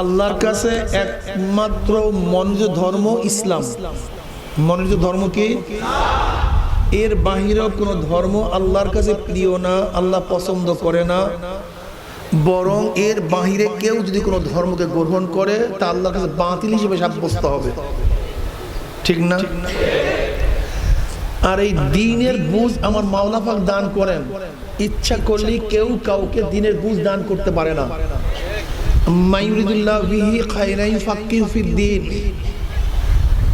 আল্লাহর কাছে একমাত্র মনোনীত ধর্ম ইসলাম। মনোনীত ধর্ম কি? এর বাহিরেও কোনো ধর্ম আল্লাহর কাছে প্রিয় না, আল্লাহ পছন্দ করে না। বরং এর বাহিরে কেউ যদি কোনো ধর্মকে গ্রহণ করে তা আল্লাহর কাছে বাতিল হিসেবে সাব্যস্ত হবে, ঠিক না? আর এই দ্বীনের বুঝ আমার মাওলা পাক দান করেন। ইচ্ছা করলে কেউ কাউকে দ্বীনের বুঝ দান করতে পারে না। মাইয়ুরিদুল্লাহ বিহি খায়রান ইউফাক্কিহু ফিদ্দীন।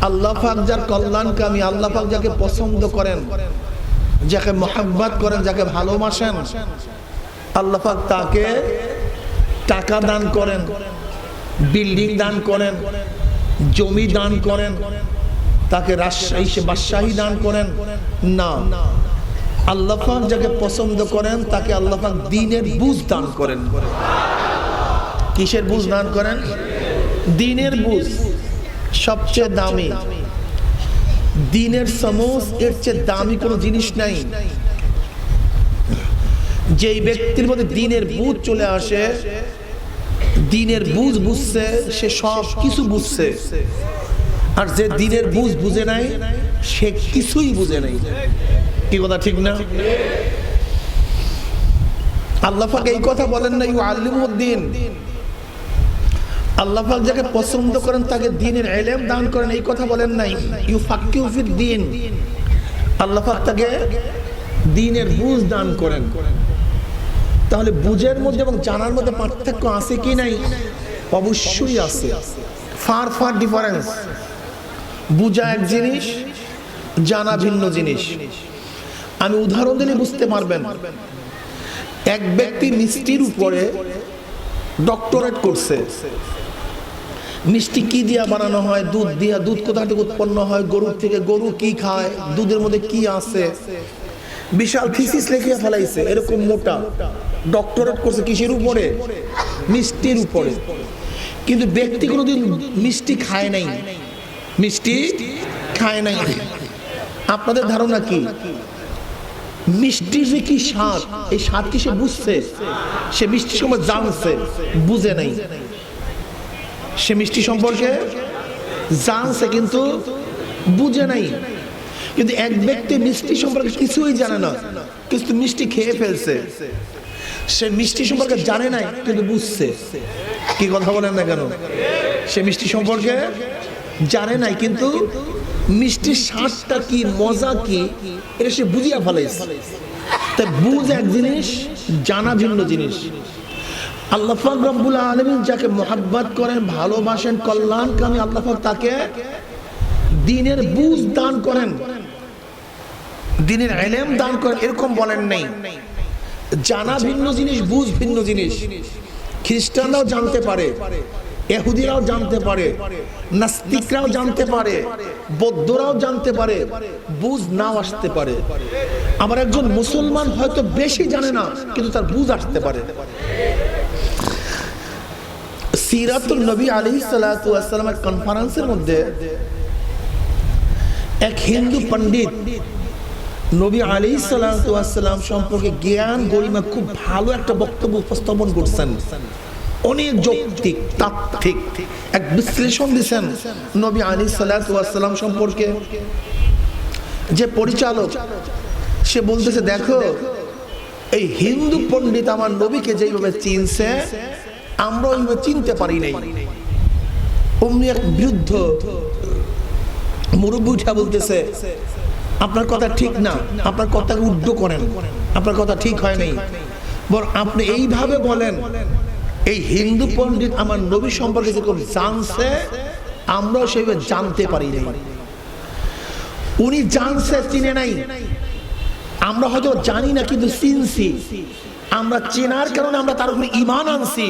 আল্লাহ পাক যার কল্যাণকামী, আল্লাহ পাক যাকে পছন্দ করেন, যাকে মহব্বত করেন, যাকে ভালোবাসেন, আল্লাহ পাক তাকে টাকা দান করেন, বিল্ডিং দান করেন, জমি দান করেন, তাকে বাদশাহী দান করেন না। আল্লাহ পাক যাকে পছন্দ করেন তাকে আল্লাহ পাক দ্বীনের বুঝ দান করেন। কিসের বুঝ দান করেন? দ্বীনের বুঝ সবচেয়ে দামি। দ্বীনের সমোস এর চেয়ে দামি কোনো জিনিস নাই। যেই ব্যক্তির মধ্যে দ্বীনের বুঝ চলে আসে, দ্বীনের বুঝ বুঝছে, সে সব কিছু বুঝছে। আর যে দ্বীনের বুঝ বুঝে নাই সে কিছুই বুঝে নাই। কি কথা ঠিক না? আল্লাহ পাক এই কথা বলেন না ইউআল্লিমুদ্দীন। আল্লাহ পাক যাকে পছন্দ করেন তাকে দ্বীনের ইলম দান করেন, এই কথা বলেন নাই ইউফাক্কিহু ফিদ্দীন। আল্লাহ পাক তাকে দ্বীনের বুঝ দান করেন। তাহলে বুঝের মধ্যে এবং জানার মধ্যে পার্থক্য আছে কি নাই? অবশ্যই আছে। Far far difference. বুঝা এক জিনিস, জানা ভিন্ন জিনিস। আমি উদাহরণ দিলে বুঝতে পারবেন। এক ব্যক্তি মিষ্টির উপরে ডক্টরেট করছে। মিষ্টি কি দিয়া বানানো হয়? দুধ দিয়া। দুধ কোথা থেকে উৎপন্ন হয়? গরুর থেকে। গরু কি খায়? দুধের মধ্যে কি আছে? বিশাল থিসিস লিখে ফেলাইছে, এরকম মোটা। ডক্টরেট করছে কিসের উপরে? মিষ্টির উপরে। কিন্তু ব্যক্তি কোনোদিন মিষ্টি খায় নাই, মিষ্টি খায় নাই। আপনাদের ধারণা কি মিষ্টির যে কি স্বাদ, এই স্বাদ কি সে বুঝছে? সে মিষ্টি সম্পর্কে জানছে, বুঝে নাই। সে মিষ্টি সম্পর্কে জানছে কিন্তু বুঝে নাই। কিন্তু এক ব্যক্তি মিষ্টি সম্পর্কে কিছুই জানে না, কিন্তু মিষ্টি খেয়ে ফেলছে। সে মিষ্টি সম্পর্কে জানে নাই কিন্তু বুঝছে। কি কথা বলেন না কেন? সে মিষ্টি সম্পর্কে জানে নাই কিন্তু মিষ্টির স্বাদটা কি, মজা কি, এটা সে বুঝিয়া ফেলাইছে। তাই বুঝ এক জিনিস, জানা ভিন্ন জিনিস। আল্লাহ পাক রব্বুল আলামিন যাকে মহব্বত করেন, ভালোবাসেন, কল্যাণকামী, আল্লাহ পাক তাকে দ্বীনের বুঝ দান করেন, দ্বীনের ইলম দান করেন। এরকম বলেন নাই। জানা ভিন্ন জিনিস, বুঝ ভিন্ন জিনিস। খ্রিস্টানরাও জানতে পারে, ইহুদিরাও জানতে পারে, নাস্তিকরাও জানতে পারে, বৌদ্ধরাও জানতে পারে, বুঝ নাও আসতে পারে। আবার একজন মুসলমান হয়তো বেশি জানে না কিন্তু তার বুঝ আসতে পারে। সিরাতুল নবী আলাইহিস সালাতু ওয়াস সালামের কনফারেন্সের মধ্যে এক হিন্দু পণ্ডিত নবী আলাইহিস সালাতু ওয়াস সালাম সম্পর্কে জ্ঞান গরিমা খুব ভালো একটা বক্তব্য উপস্থাপন করছেন। অনেক যৌক্তিক, তাত্ত্বিক এক বিশ্লেষণ দিয়েছেন নবী আলাইহিস সালাতু ওয়াস সালাম সম্পর্কে। যে পরিচালক সে বলতেছে, দেখো এই হিন্দু পণ্ডিত আমার নবীকে যেভাবে চিনছে আমরা ওইভাবে চিনতে পারি নাই। অমনি এক বৃদ্ধ মুরব্বী উঠা বলতেছে, আপনার কথা ঠিক না, আপনার কথাকে উদ্ধ করেন, আপনার কথা ঠিক হয় নাই। বল আপনি এইভাবে বলেন এই হিন্দু পণ্ডিত আমার নবী সম্পর্কে যেরকম জানছে আমরাও সেইভাবে জানতে পারি নাই। উনি জানছে, চিনে নাই। আমরা হয়তো জানি না কিন্তু চিনছি। আমরা চেনার কারণে আমরা তার উপরে ঈমান আনছি,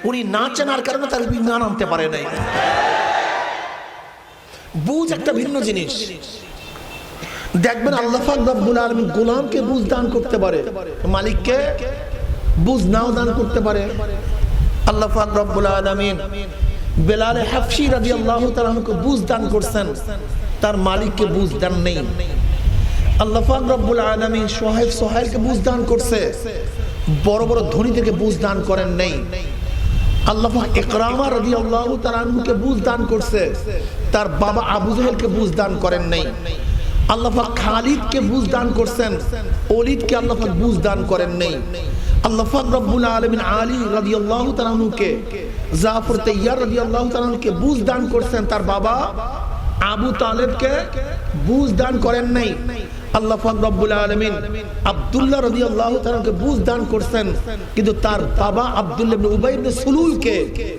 উনি না চেনার কারণে তার উপরে ঈমান আনতে পারে নাই। বুঝ একটা ভিন্ন জিনিস। দেখবেন আল্লাহ পাক রব্বুল আলামিন গোলামকে বুঝ দান করতে পারে, মালিককে বুঝ নাও দান করতে পারে। আল্লাহ পাক রব্বুল আলামিন বেলাল হাফসি রাদিয়াল্লাহু তাআলা আনহুকে বুঝ দান করছেন, তার মালিককে বুঝ দান নেই। আল্লাহ পাক রব্বুল আলামিন সোহাইলকে বুঝ দান করছে, বড় বড় ধনী থেকে বুঝ দান করেন নাই। আল্লাহ পাক ইকরামা রাদিয়াল্লাহু তাআলা আনহুকে বুঝ দান করছে, তার বাবা আবু জাহেলকে বুঝ দান করেন নাই। আল্লাহ পাক খালিদকে বুঝ দান করছেন, ওলীদকে আল্লাহ পাক বুঝ দান করেন নাই। আল্লাহ পাক রব্বুল আলামিন আলী রাদিয়াল্লাহু তাআলা আনহুকে, জাফর তাইয়ার রাদিয়াল্লাহু তাআলা আনহুকে বুঝ দান করছেন, তার বাবা আবু তালেবকে বুঝ দান করেন নাই। আল্লাহ পাক রব্বুল আলামিন আব্দুল্লাহ রাদিয়াল্লাহু তাআলা আনহুকে বুঝ দান করছেন, কিন্তু তার বাবা আব্দুল্লাহ ইবনে উবাই ইবনে সুলুলকে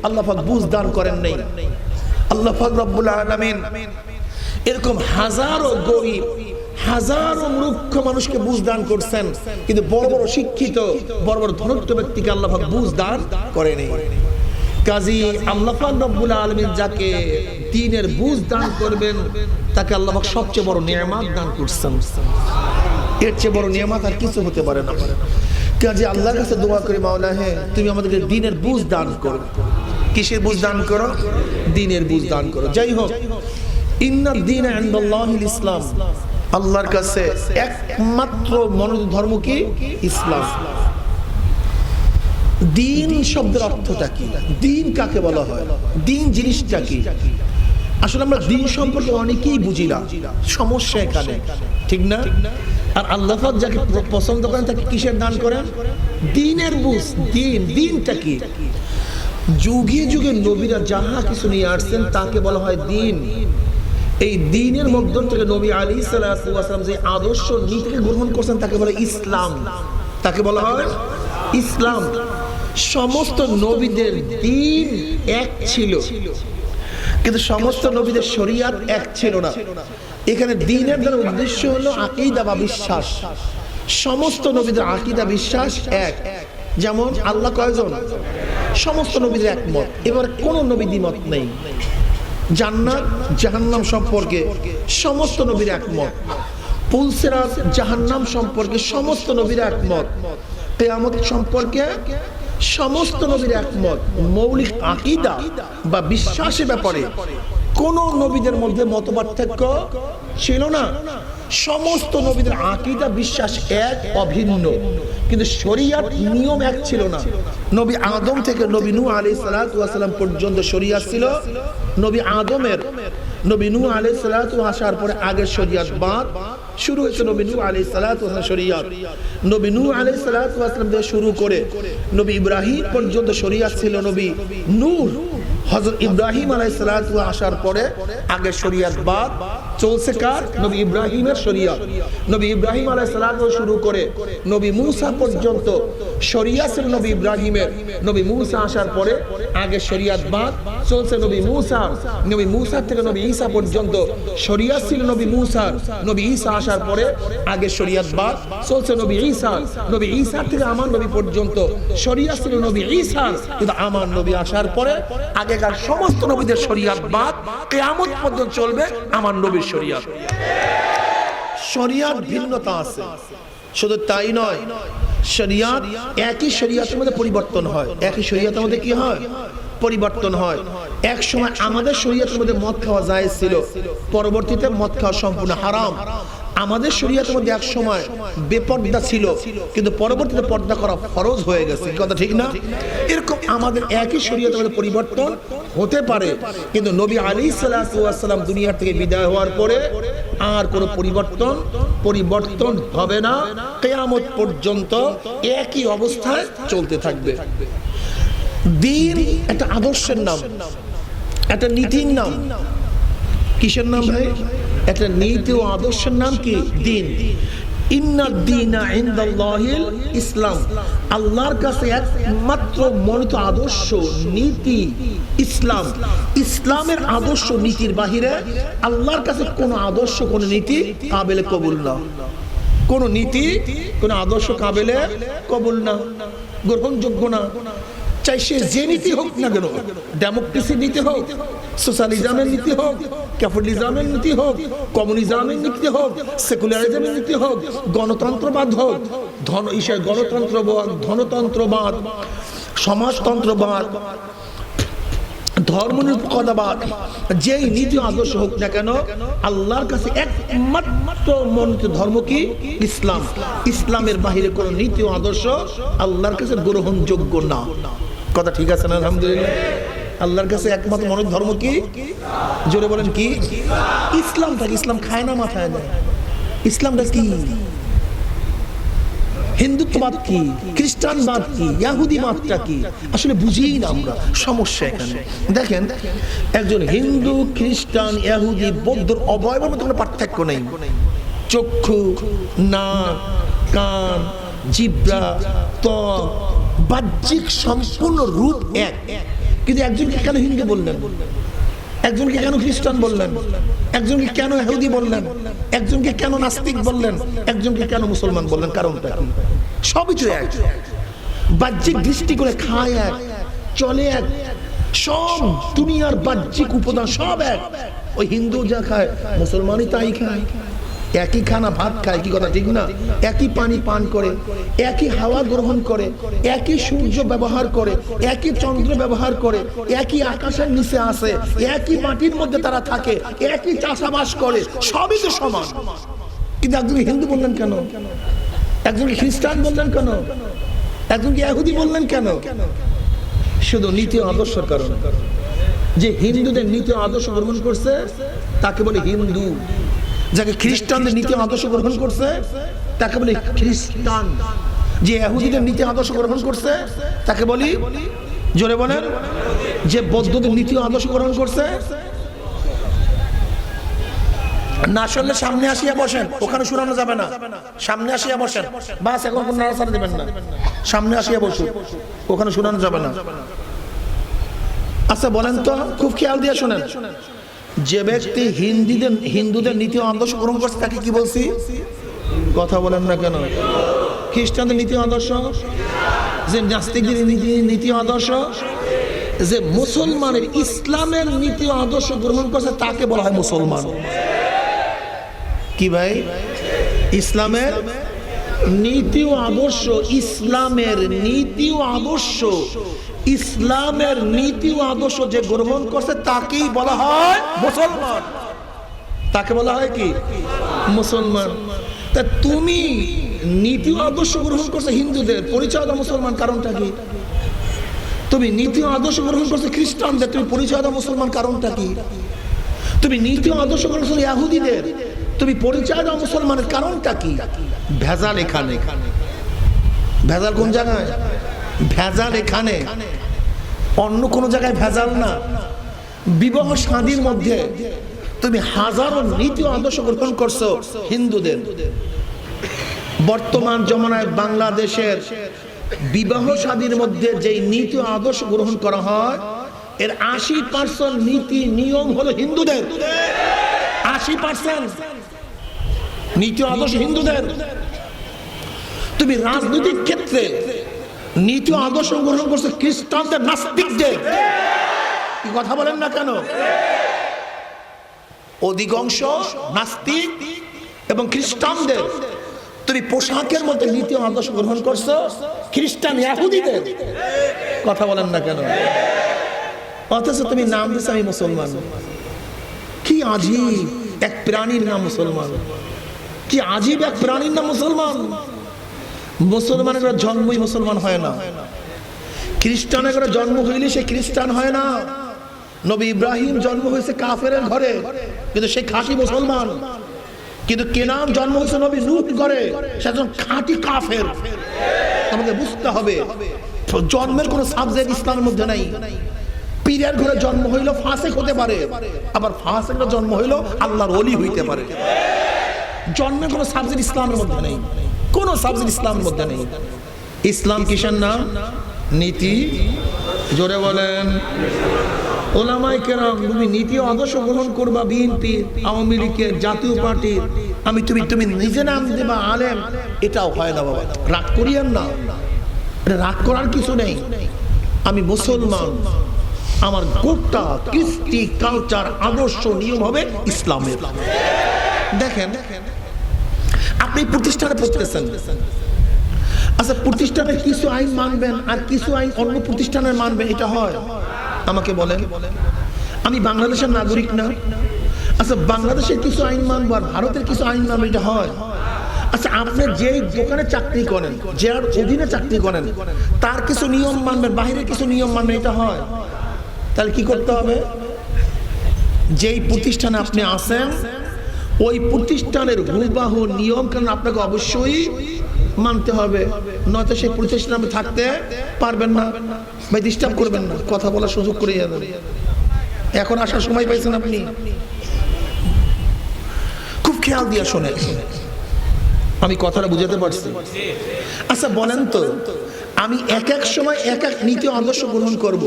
আল্লাহ পাক বুঝ দান করেন নাই। আল্লাহ পাক রব্বুল আলামিন এরকম হাজারো গরীব, হাজারো মূর্খ মানুষকে বুঝ দান করছেন, কিন্তু বড় বড় শিক্ষিত, বড় বড় ধনট্য ব্যক্তিকে আল্লাহ পাক বুঝ দান করেনি। কাজী আল্লাহ পাক রব্বুল আলামিন যাকে দ্বীনের বুঝ দান করবেন, তাকে আল্লাহ পাক সবচেয়ে বড় নিয়ামত দান করছেন। এর চেয়ে বড় নিয়ামত আর কিছু হতে পারে না। কাজী আল্লাহর কাছে দোয়া করি, মাওলা হে তুমি আমাদেরকে দ্বীনের বুঝ দান করো। কিসের বুঝ দান করো? দ্বীনের বুঝ দান করো। যাই হোক, ইন্নাদ দীন ইনদাল্লাহিল ইসলাম, আল্লাহর কাছে একমাত্র মনোনীত ধর্ম কি? ইসলাম। দ্বীন শব্দের অর্থটা কি? দ্বীন কাকে বলা হয়? দ্বীন জিনিসটা কি? আসলে আমরা দ্বীন সম্পর্কে অনেকেই বুঝি না, সমস্যা এখানে, ঠিক না? আর আল্লাহ পাক যাকে পছন্দ করেন তাকে কিসের দান করেন? দ্বীনের বুঝ। দ্বীন, দ্বীনটা কি? যুগে যুগে নবীরা যাহা কিছু নিয়ে আসছেন তাকে বলা হয় দ্বীন। এই দ্বীনের মধ্য থেকে নবী আলাইহিস সালাতু ওয়াস সালাম যে আদর্শ নীতিকে গ্রহণ করছেন তাকে বলা হয় ইসলাম। তাকে বলা হয় ইসলাম। সমস্ত নবীদের দ্বীন এক ছিল, কিন্তু সমস্ত নবীদের শরীয়ত এক ছিল না। এখানে দ্বীনের দ্বারা উদ্দেশ্য হলো আকীদা বা বিশ্বাস। সমস্ত নবীদের আকীদা বিশ্বাস এক। যেমন আল্লাহ কয়জন? সমস্ত নবীদের একমত। এবার কোন নবী দ্বিমত নেই। জান্নাত জাহান্নাম সম্পর্কে সমস্ত নবীর একমত। পুলসিরাত জাহান্নাম সম্পর্কে সমস্ত নবীর একমত। কিয়ামত সম্পর্কে সমস্ত নবীর একমত। মৌলিক আকীদা বা বিশ্বাসের ব্যাপারে কোন নবীদের মধ্যে মতপার্থক্য ছিল না। সমস্ত নবীদের আকীদা বিশ্বাস এক, অভিন্ন, কিন্তু শরীয়ত নিয়ম এক ছিল না। নবী আদম থেকে নবী নূহ আলাইহিস সালাতু ওয়াস সালাম পর্যন্ত শরীয়ত ছিল নবী আদমের। নবী নূহ আলাইহিস সালাতু আসার পরে আগের শরীয়ত বাদ শুরু হয়েছে নবী নূহ আলাইহিস সালাতু ওয়াস শরীয়ত। নবী নূহ আলাইহিস সালাতু ওয়াস সালাম থেকে শুরু করে নবী ইব্রাহিম পর্যন্ত শরীয়ত ছিল নবী নূহ। হযরত ইব্রাহিম আলাইহিস সালাতু আসার পরে আগের শরীয়ত বাদ চলছে কার? নবী ইব্রাহিমের শরীয়ত। নবী ইব্রাহিম আলাইহিস সালাতু শুরু করে নবী মূসা পর্যন্ত শরীয়ত ছিল নবী ইব্রাহিমের। নবী মূসা আসার পরে আগের শরীয়ত বাদ চলছে নবী মূসা। নবী মূসা থেকে নবী ঈসা পর্যন্ত শরীয়ত ছিল নবী মূসার। নবী ঈসা আসার পরে আগের শরীয়ত বাদ চলছে নবী ঈসা। নবী ঈসা থেকে আমার নবী পর্যন্ত শরীয়ত ছিল নবী ঈসার, কিন্তু আমার নবী আসার পরে আগেকার সমস্ত নবীদের শরীয়ত বাদ কিয়ামত পর্যন্ত চলবে আমার নবীর শরীয়ত। শরীয়ত ভিন্নতা আছে, শুধু তাই নয়, শরীয়ত একই শরীয়তের মধ্যে পরিবর্তন হয়। একই শরীয়তের মধ্যে কি হয়? পরিবর্তন হয়। এক সময় আমাদের শরীয়তের মধ্যে মদ খাওয়া জায়েজ ছিল, পরবর্তীতে মদ খাওয়া সম্পূর্ণ হারাম। আমাদের শরীয়তের মধ্যে এক সময় বেপর্দা ছিল, কিন্তু পরবর্তীতে পর্দা করা ফরজ হয়ে গেছে। কথা ঠিক না? এরকম আমাদের একই শরীয়তের মধ্যে পরিবর্তন হতে পারে, কিন্তু নবী আলাইহিস সালাতু ওয়াস সালাম দুনিয়া থেকে বিদায় হওয়ার পরে আর কোনো পরিবর্তন হবে না। কিয়ামত পর্যন্ত একই অবস্থায় চলতে থাকবে। দ্বীন একটা আদর্শের নাম, একটা নীতির নাম। কিসের নাম ভাই? একটা নীতি ও আদর্শের নাম কি? দ্বীন। ইন্নাদ দীনা ইনদাল্লাহিল ইসলাম, আল্লাহর কাছে একমাত্র মনোনীত আদর্শ নীতি ইসলাম। ইসলামের আদর্শ নীতির বাহিরে আল্লাহর কাছে কোন আদর্শ কোন নীতি কাবেলে কবুল না। কোন নীতি কোন আদর্শ কাবেলে কবুল না, গ্রহণযোগ্য না। চাই সে যে নীতি হোক না কেন, ডেমোক্রেসির নীতি হোক, সোশ্যালিজমের নীতি হোক, ক্যাপিটালিজমের নীতি হোক, কমিউনিজমের নীতি হোক, সেকুলারিজমের নীতি হোক, গণতন্ত্রবাদ হোক, গণতন্ত্রবাদ, ধনতন্ত্রবাদ, সমাজতন্ত্রবাদ, ধর্মনিরপেক্ষতাবাদ, যেই নীতি আদর্শ হোক না কেন, আল্লাহর কাছে একমাত্র মনোনীত ধর্ম কি? ইসলাম। ইসলামের বাহিরে কোন নীতি ও আদর্শ আল্লাহর কাছে গ্রহণযোগ্য না। কথা ঠিক আছে না? আলহামদুলিল্লাহ। আল্লাহর কাছে একমাত্র মনের ধর্ম কি? জোরে বলেন কি? ইসলামটাকে। ইসলাম খায় না মাথায় দেয়। ইসলামটা কি? হিন্দুত্ববাদ কি? খ্রিস্টানবাদ কি? ইহুদিবাদটা কি? আসলে বুঝিই না আমরা। সমস্যা এখানে। দেখেন, একজন হিন্দু, খ্রিস্টান, ইহুদি, বৌদ্ধর অবয়বের মধ্যে কোনো পার্থক্য নেই। চক্ষু, নাক, কান, জিহ্বা, ত্বক, বাহ্যিক সম্পূর্ণ রূপ এক। কিন্তু একজনকে কেন হিন্দু বললেন? একজনকে কেন খ্রিস্টান বললেন? একজনকে কেন ইহুদি বললেন? একজনকে কেন নাস্তিক বললেন? একজনকে কেন মুসলমান বললেন? কারণটা কি? সবই তো এক। বাহ্যিক দৃষ্টি করে খায় এক, চলে এক, সব দুনিয়ার বাহ্যিক উপাদান সব এক। ওই হিন্দু যা খায় মুসলমানই তাই খায়। একই খানা ভাত খায়, কি কথা ঠিক না? একই পানি পান করে, একই হাওয়া গ্রহণ করে, একই সূর্য ব্যবহার করে, একই চন্দ্র ব্যবহার করে, একই আকাশের নিচে আসে, একই মাটির মধ্যে তারা থাকে, একই চাষাবাস করে, সবই তো সমান। কিন্তু একজনকে হিন্দু বললেন কেন? একজনকে খ্রিস্টান বললেন কেন? একজনকে ইহুদি বললেন কেন? শুধু নীতি আদর্শের কারণে। যে হিন্দুদের নীতি আদর্শ গ্রহণ করছে তাকে বলে হিন্দু, যাকে খ্রিস্টানদের নীতি আদর্শ গ্রহণ করছে তাকে বলি খ্রিস্টান, যে ইহুদিদের নীতি আদর্শ গ্রহণ করছে তাকে বলি, জোরে বলেন, যে বৌদ্ধদের নীতি আদর্শ গ্রহণ করছে। না শুনলে সামনে আসিয়া বসেন, ওখানে শুনানো যাবে না। সামনে আসিয়া বসেন, বাস এখন কোন নাড়াচাড়া দেবেন না। সামনে আসিয়া বসুন, ওখানে শুনানো যাবে না। আচ্ছা বলেন তো, খুব খেয়াল দিয়ে শোনেন, যে ব্যক্তি হিন্দুদের নীতি আদর্শ গ্রহণ করছে তাকে কি বলছি? কথা বলেন না কেন? খ্রিস্টানদের নীতি আদর্শ, যে নাস্তিকদের নীতি আদর্শ, যে মুসলমানের ইসলামের নীতি আদর্শ গ্রহণ করছে তাকে বলা হয় মুসলমান। কি ভাই? ইসলামের নীতি ও আদর্শ, ইসলামের নীতি ও আদর্শ, ইসলামের নীতি ও আদর্শ যে গ্রহণ করছে তাকেই বলা হয় মুসলমান। তাকে বলা হয় কি? মুসলমান। তা তুমি নীতি ও আদর্শ গ্রহণ করছে হিন্দুদের, পরিচয় দাও মুসলমান, কারণটা কি? তুমি নীতি ও আদর্শ গ্রহণ করছে খ্রিস্টানদের, তুমি পরিচয় দাও মুসলমান, কারণটা কি? তুমি নীতি ও আদর্শ গ্রহণ করছো ইহুদিদের, তুমি পরিচয় দাও মুসলমানের, কারণটা কি? ভেজাল এখানে। ভেজাল কোন জায়গায়? ভেজাল এখানে, অন্য কোন জায়গায় ভেজাল না। বিবাহ শাদীর মধ্যে তুমি হাজারো নীতি ও আদর্শ গ্রহণ করছো হিন্দুদের। বর্তমান জমানায় বাংলাদেশের বিবাহ শাদীর মধ্যে যে নীতি ও আদর্শ গ্রহণ করা হয় এর 80% নীতি নিয়ম হলো হিন্দুদের। 80% নীতি ও আদর্শ হিন্দুদের। তুমি রাজনৈতিক ক্ষেত্রে নীতি ও আদর্শ গ্রহণ করছে খ্রিস্টানদের, নাস্তিকদের। কি কথা বলেন না কেন? অধিকাংশ নাস্তিক এবং খ্রিস্টানদের। তুমি পোশাকের মধ্যে নীতি ও আদর্শ গ্রহণ করছো খ্রিস্টান, ইহুদিদের। কথা বলেন না কেন? অথচ তুমি নাম দিছো আমি মুসলমান। কি আজীব এক প্রাণীর নাম মুসলমান! কি আজীব এক প্রাণীর নাম মুসলমান! মুসলমানের জন্মই মুসলমান হয় না। খ্রিস্টানের জন্ম হইলে সে খ্রিস্টান হয় না। নবী ইব্রাহিম জন্ম হয়েছে কাফেরের ঘরে, কিন্তু সে খাঁটি মুসলমান। কিন্তু কেনান জন্ম হয়েছে নবী নূহ ঘরে, সেজন খাঁটি কাফের। আমাদের বুঝতে হবে জন্মের কোন সাবজেক্ট ইসলামের মধ্যে নাই। পীরের ঘরে জন্ম হইলো ফাসেক হতে পারে, আবার ফাসেকের জন্ম হইলো আল্লাহর ওলি হইতে পারে। জন্মের কোন সাবজেক্ট ইসলামের মধ্যে নেই, কোন সাবজেক্ট ইসলামের মধ্যে নেই। ইসলাম কিসের নাম? নীতি। জোরে বলেন। ওলামায়ে কেরাম, তুমি নীতি ও আদর্শ গ্রহণ করবা বিএনপি, আওয়ামী লীগের, জাতীয় পার্টির, আমি তুমি নিজে নাম দেবা আলেম, এটাও হয় না বাবা। রাগ করিয়েন না, রাগ করার কিছু নেই। আমি মুসলমান, আমার গোটা কৃষ্টি, কালচার, আদর্শ, নিয়ম হবে ইসলামের। দেখেন, আপনি প্রতিষ্ঠানে পড়তেছেন, আচ্ছা প্রতিষ্ঠানের কিছু আইন মানবেন আর কিছু আইন অন্য প্রতিষ্ঠানের মানবেন, এটা হয়? আমাকে বলেন। আমি বাংলাদেশের নাগরিক না, আচ্ছা বাংলাদেশের কিছু আইন মানবো আর ভারতের কিছু আইন মানবো, এটা হয়? আচ্ছা, আপনি যেই দোকানে চাকরি করেন, যার অধীনে চাকরি করেন, তার কিছু নিয়ম মানবেন, বাহিরে কিছু নিয়ম মানবেন, এটা হয়? তাহলে কি করতে হবে? যেই প্রতিষ্ঠানে আপনি আছেন ওই প্রতিষ্ঠানের হুবহু নিয়ম কানুন আপনাকে অবশ্যই মানতে হবে, নয়তো সেই প্রতিষ্ঠানে আপনি থাকতে পারবেন না। ভাই ডিস্টার্ব করবেন না, কথা বলার সুযোগ করে যাবেন। এখন আসার সময় পাইছেন আপনি, খুব খেয়াল দিয়ে শোনেন, আমি কথাটা বুঝাতে পারছি? আচ্ছা বলেন তো, আমি এক এক সময় এক এক নীতি আদর্শ গ্রহণ করব,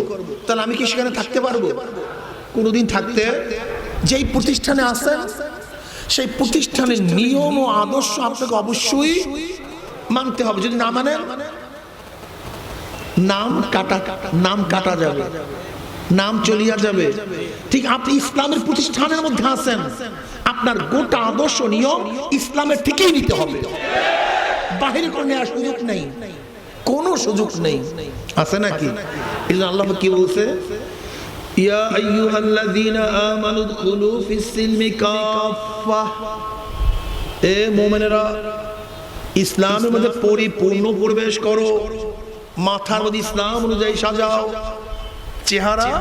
তাহলে আমি কি সেখানে থাকতে পারবো? কোনোদিন থাকতে। যেই প্রতিষ্ঠানে আছেন সেই প্রতিষ্ঠানের নিয়ম ও আদর্শ আপনাকে অবশ্যই মানতে হবে। যদি না মানেন নাম কাটা যাবে, নাম চলিয়া যাবে। ঠিক আপনি ইসলামের প্রতিষ্ঠানের মধ্যে আছেন, আপনার গোটা আদর্শ নিয়ম ইসলামের থেকেই নিতে হবে, বাহিরে কোনো নেওয়ার সুযোগ নেই, কোনো সুযোগ নেই। আছে নাকি? এই জন্য আল্লাহ কি বলছে, ইয়া আইয়ুহাল্লাযীনা আমানু দুখুলু ফিস-সিলমি কাফা, এ মুমিনেরা ইসলামের মধ্যে পরিপূর্ণ প্রবেশ করো। মাথার মধ্যে ইসলাম অনুযায়ী সাজাও, চেহারা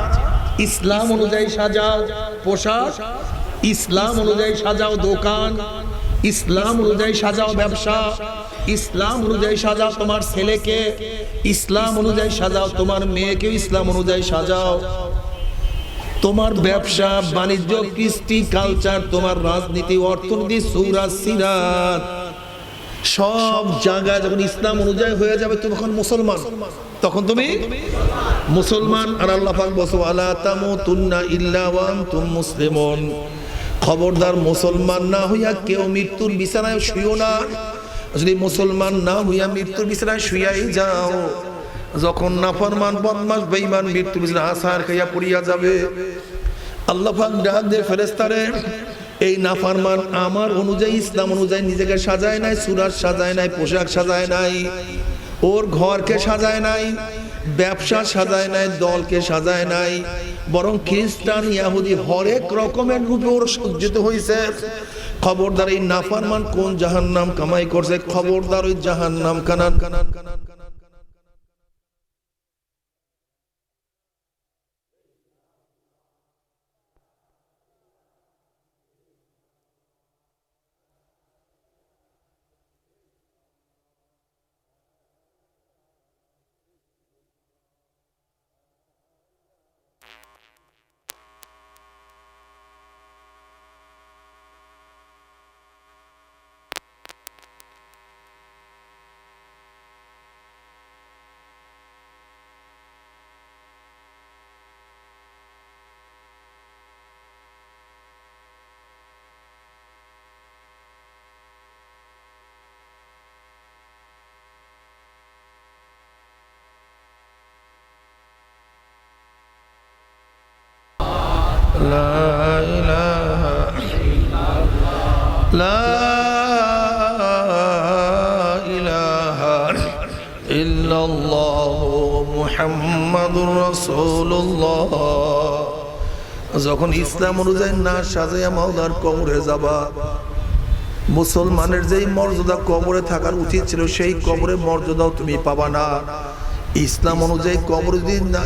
ইসলাম অনুযায়ী সাজাও, পোশাক ইসলাম অনুযায়ী সাজাও, দোকান ইসলাম অনুযায়ী সাজাও, ব্যবসা ইসলাম অনুযায়ী সাজাও, তোমার ছেলেকে ইসলাম অনুযায়ী সাজাও, তোমার মেয়েকে ইসলাম অনুযায়ী সাজাও, তোমার ব্যবসা বাণিজ্য কৃষ্টি কালচার, তোমার রাজনীতি অর্থনীতি সূরা সিরাত সব জায়গায় যখন ইসলাম অনুযায়ী হয়ে যাবে তখন মুসলমান, তখন তুমি মুসলমান। আর আল্লাহ পাক বলছে ওয়ালা তামুতুন্না ইল্লা ওয়া আনতুম মুসলিমুন, খবরদার মুসলমান না হইয়া কেউ মৃত্যুর বিছানায় শুইও না। যদি মুসলমান না হইয়া মৃত্যুর বিছানায় শুইয়াই যাও, যখন নাফরমান বদমাশ বেঈমান মৃত্যুর বিছানায় আছাড় খাইয়া পড়িয়া যাবে, আল্লাহ পাক ডাক দিয়ে ফেরেশতারে, এই নাফরমান আমার অনুযায়ী ইসলাম অনুযায়ী নিজেকে সাজায় নাই, সুরাত সাজায় নাই, পোশাক সাজায় নাই, ওর ঘরকে সাজায় নাই, ব্যবসা সাজায় নাই, দলকে সাজায় নাই, বরং খ্রিস্টান ইহুদি হরেক রকমের রূপে ওর সজ্জিত হয়েছে। খবরদার এই নাফরমান কোন জাহান্নাম কামাই করছে, খবরদার ওই জাহান্নাম কানান কানান কানান। লা ইলাহা ইল্লাল্লাহু মুহাম্মাদুর রাসূলুল্লাহ। যখন ইসলাম অনুযায়ী না সাজায়া মাওলার কবরে যাবা, মুসলমানের যেই মর্যাদা কবরে থাকার উচিত ছিল সেই কবরের মর্যাদাও তুমি পাবা না। ইসলাম অনুযায়ী কবর যদি না,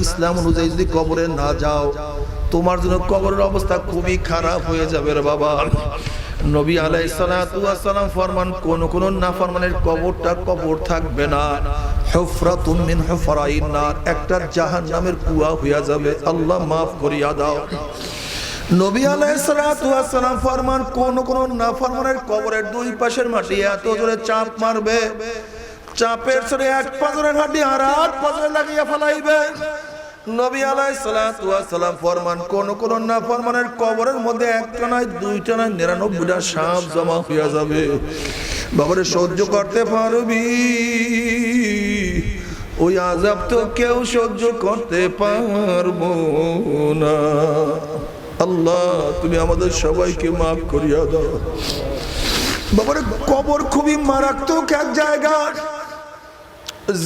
ইসলাম অনুযায়ী যদি কবরে না যাও, তোমার জন্য কবরের অবস্থা খুবই খারাপ হয়ে যাবে রে বাবা। নবী আলাইহিস সালাতু ওয়াস সালাম ফরমান, কোন নাফরমানের কবর থাকবে না, হুফরাতুম মিন হুফরাইন নার, একটা জাহান্নামের কুয়া হয়ে যাবে, আল্লাহ মাফ করিয়া দাও। নবী আলাইহিস সালাতু ওয়াস সালাম ফরমান, কোন নাফরমানের কবরের দুই পাশের মাটি এত জোরে চাপ মারবে, চাপের সরে এক পাজরের হাড়ি আর পাজরে লাগিয়ে ফেলাইবে। নবী আলাইহিস সালাতু ওয়াস সালাম ফরমান, কোন নাফরমানের কবরের মধ্যে একটা নয় দুইটা নয় 99টা সাপ জমা হয়ে যাবে। বাবারে সহ্য করতে পারবি? ওই আযাব তো কেউ সহ্য করতে পারবো না। আল্লাহ তুমি আমাদের সবাইকে মাফ করিয়া দাও। বাবারে কবর খুবই মারাত্মক এক জায়গা,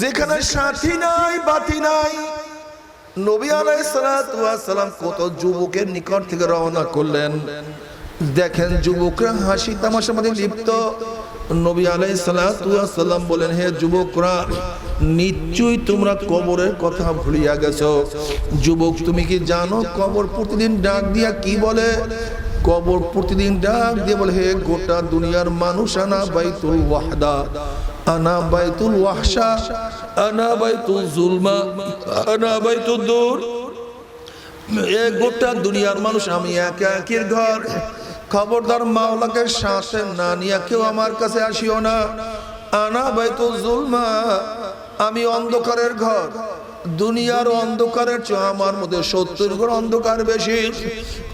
যেখানে সাথী নাই বাতি নাই। নবী আলাইহিস সালাতু ওয়াস সালাম কত যুবকের নিকট থেকে রওনা করলেন, দেখেন যুবকরা হাসি তামাশার মধ্যে লিপ্ত। নবী আলাইহিস সালাতু ওয়াস সালাম বলেন, হে যুবকরা, নিশ্চয়ই তোমরা কবরের কথা ভুলিয়া গেছো। যুবক, তুমি কি জানো কবর প্রতিদিন ডাক দিয়া কি বলে? কবর প্রতিদিন ডাক দিয়ে বলে, হে গোটা দুনিয়ার মানুষ, আনা বাইতুল ওয়াহদা, আনা বাইতুল ওয়াহশা, আনা বাইতুল জুলমা, আনা বাইতুদ দূর। এ গোটা দুনিয়ার মানুষ, আমি একা একের ঘর। খবরদার মাওলাকে সাথে না নিয়ে কেউ আমার কাছে আসিও না। আনা বাইতুল জুলমা, আমি অন্ধকারের ঘর। দুনিয়ার অন্ধকারের চেয়ে আমার মধ্যে 70 গুণ অন্ধকার বেশি।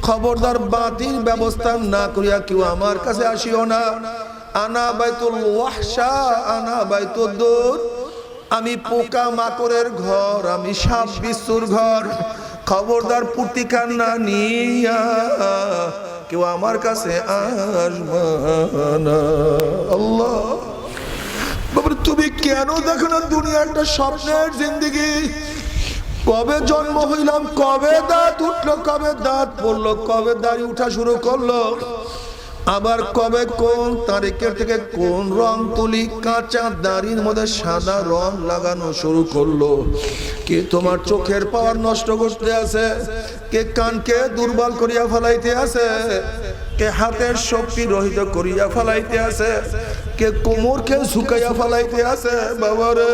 খবরদার বাতিল ব্যবস্থা না করিয়া কেউ আমার কাছে আসিও না। আনা বাইতুল ওয়াহশা, আনা বাইতুদ দূর, আমি পোকা মাকড়ের ঘর, আমি সাপ বিচ্ছুর ঘর। খবরদার প্রতিকার না নিয়া কেউ আমার কাছে আসবে না। আল্লাহ, বাবা, তুমি কেন দেখো না দুনিয়া একটা স্বপ্নের জিন্দেগি? কবে জন্ম হইলাম, কবে দাঁত উঠলো, কবে দাঁত পড়লো, কবে দাড়ি উঠা শুরু করলো, আবার কবে কোন তারিখের থেকে কোন রং তুলি, কাঁচা দাড়ির মধ্যে সাদা রং লাগানো শুরু করলো। কে তোমার চোখের পাওয়ার নষ্ট করতে আছে, কে কানকে দুর্বল করিয়া ফেলাইতে আছে, কে হাতের শক্তি রহিত করিয়া ফেলাইতে আছে, কে কোমরকে ঝুঁকাইয়া ফেলাইতে আছে। বাবারে,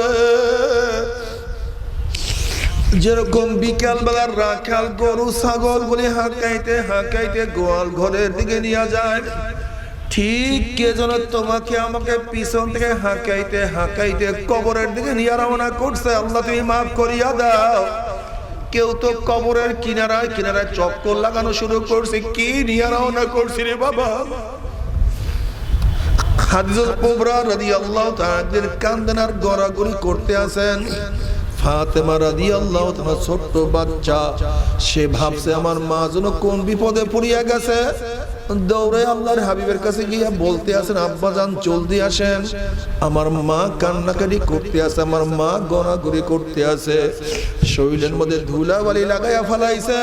যেরকম বিকাল বেলার রাখাল গরু ছাগল বলে হাঁকাইতে হাঁকাইতে গোয়াল ঘরের দিকে নিয়ে যায়, ঠিক কে যেন তোমাকে আমাকে পিছন থেকে হাঁকাইতে হাঁকাইতে কবরের দিকে নিয়ে রওনা করছে। আল্লাহ, তুমি মাফ করিয়া দাও। কেউ তো কবরের কিনারায় কিনারায় চক্কর লাগানো শুরু করছে। কি নিয়ে রওনা করছি রে বাবা? খাদিজা কুবরা রাদিয়াল্লাহু তাআলা কান্দেন আর গড়াগড়ি করতে আছেন। ফাতেমা রাদিয়াল্লাহু তাআলা ছোট্ট বাচ্চা, সে ভাবছে আমার মা যেন কোন বিপদে পড়িয়া গেছে। দৌড়ে আল্লাহর হাবিবের কাছে গিয়া বলতে আছেন, আব্বা জান জলদি আসেন, আমার মা কান্নাকাটি করতে আছে, আমার মা গড়াগড়ি করতে আছে, শরীরের মধ্যে ধুলাবালি লাগাইয়া ফেলাইছে,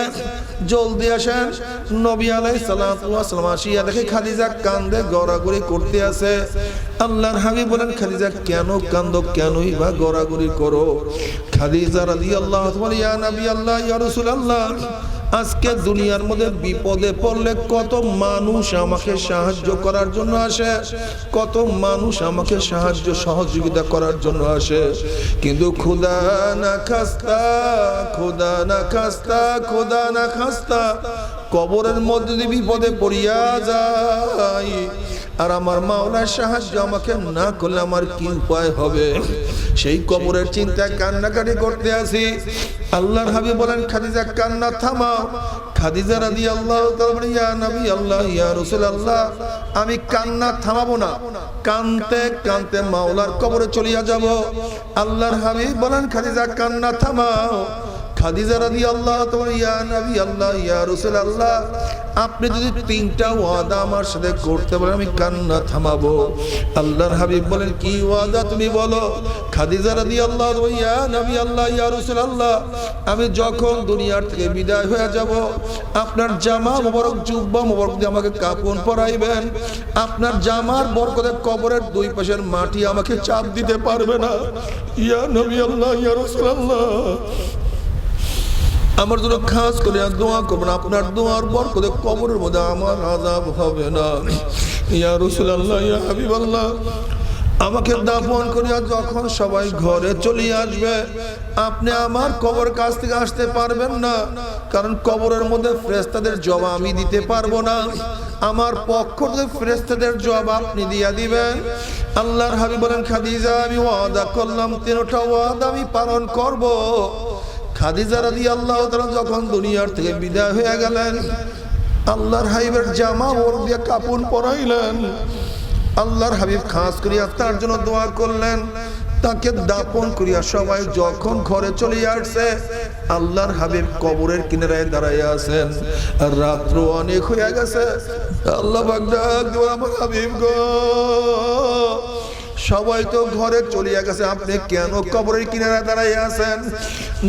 জলদি আসেন। নবী আলাইহিস সালাতু ওয়াস সালাম আসিয়া দেখে খাদিজা কান্দে গড়াগড়ি করতে আছে। আল্লাহর হাবিব বলেন, খাদিজা কেন কান্দো, কেনই বা গড়াগড়ি করো? খাদিজা রাদিয়াল্লাহু তাআলা, ইয়া নবী আল্লাহ, ইয়া রাসূলুল্লাহ, আজকে দুনিয়ার মধ্যে বিপদে পড়লে কত মানুষ আমাকে সাহায্য করার জন্য আসে, কত মানুষ আমাকে সাহায্য সহযোগিতা করার জন্য আসে, কিন্তু খুদা না খাস্তা, খুদা না খাস্তা, খুদা না খাস্তা, কবরের মধ্যে যদি বিপদে পড়িয়া যায় আর আমার মাওলার সাহায্য আমাকে না করলে আমার কি উপায় হবে? সেই কবরের চিন্তায় কান্নাকাটি করতে আসি। আল্লাহর হাবিব বলেন, খাদিজা কান্না থামাও। খাদিজা রাদিয়াল্লাহু তাআলা বলেন, ইয়া নবী আল্লাহ, ইয়া রাসূলুল্লাহ, আমি কান্না থামাবো না, কানতে কানতে মাওলার কবরে চলিয়া যাব। আল্লাহর হাবিব বলেন, খাদিজা কান্না থামাও। খাদিজা রাদিয়াল্লাহু তাআলা, ইয়া নবী আল্লাহ, ইয়া রাসূলুল্লাহ, আপনি যদি 3টা ওয়াদা আমার সাথে করতে পারেন আমি কান্না থামাবো। আল্লাহর হাবিব বলেন, কি ওয়াদা তুমি বলো? খাদিজা রাদিয়াল্লাহু তাআলা, ইয়া নবী আল্লাহ, ইয়া রাসূলুল্লাহ, আমি যখন দুনিয়ার থেকে বিদায় হয়ে যাব আপনার জামা মোবারক, জুব্বা মোবারক দিয়ে আমাকে কাফন পরাইবেন। আপনার জামার বরকতে কবরের 2 পাশের মাটি আমাকে চাপ দিতে পারবে না। ইয়া নবী আল্লাহ, ইয়া রাসূলুল্লাহ, আমার জন্য খাস করে দোয়া করবেন, আপনার দোয়ার বরকতে কবরের মধ্যে আমার আযাব হবে না। ইয়া রাসূলুল্লাহ, ইয়া হাবিবাল্লাহ, আমাকে দাফন করিয়া যখন সবাই ঘরে চলে আসবে আপনি আমার কবর কাছ থেকে আসতে পারবেন না, কারণ কবরের মধ্যে ফেরেশতাদের জবাব আমি দিতে পারবো না, আমার পক্ষ থেকে ফেরেশতাদের জবাব আপনি দিয়া দিবেন। আল্লাহর হাবিব বলেন, খাদিজা আমি ওয়াদা করলাম 3টা ওয়াদা আমি পালন করব। খাদিজা রাদিয়াল্লাহু তাআলা যখন দুনিয়ার থেকে বিদায় হয়ে গেলেন, আল্লাহর হাবিবের জামা ওর দিয়ে কাপন পরাইলেন। আল্লাহর হাবিব খাস করিয়া তার জন্য দোয়া করলেন। তাকে দাফন করিয়া সবাই যখন ঘরে চলে আসছে, আল্লাহর হাবিব কবরের কিনারায় দাঁড়াইয়া আছেন। আর রাত্র অনেক হয়ে গেছে। আল্লাহ পাক ডাক দিলেন, আমার হাবিব গো, সবাই তো ঘরে চলিয়া গেছে, আপনি কেন কবরের কিনারে দাঁড়াইয়া আছেন?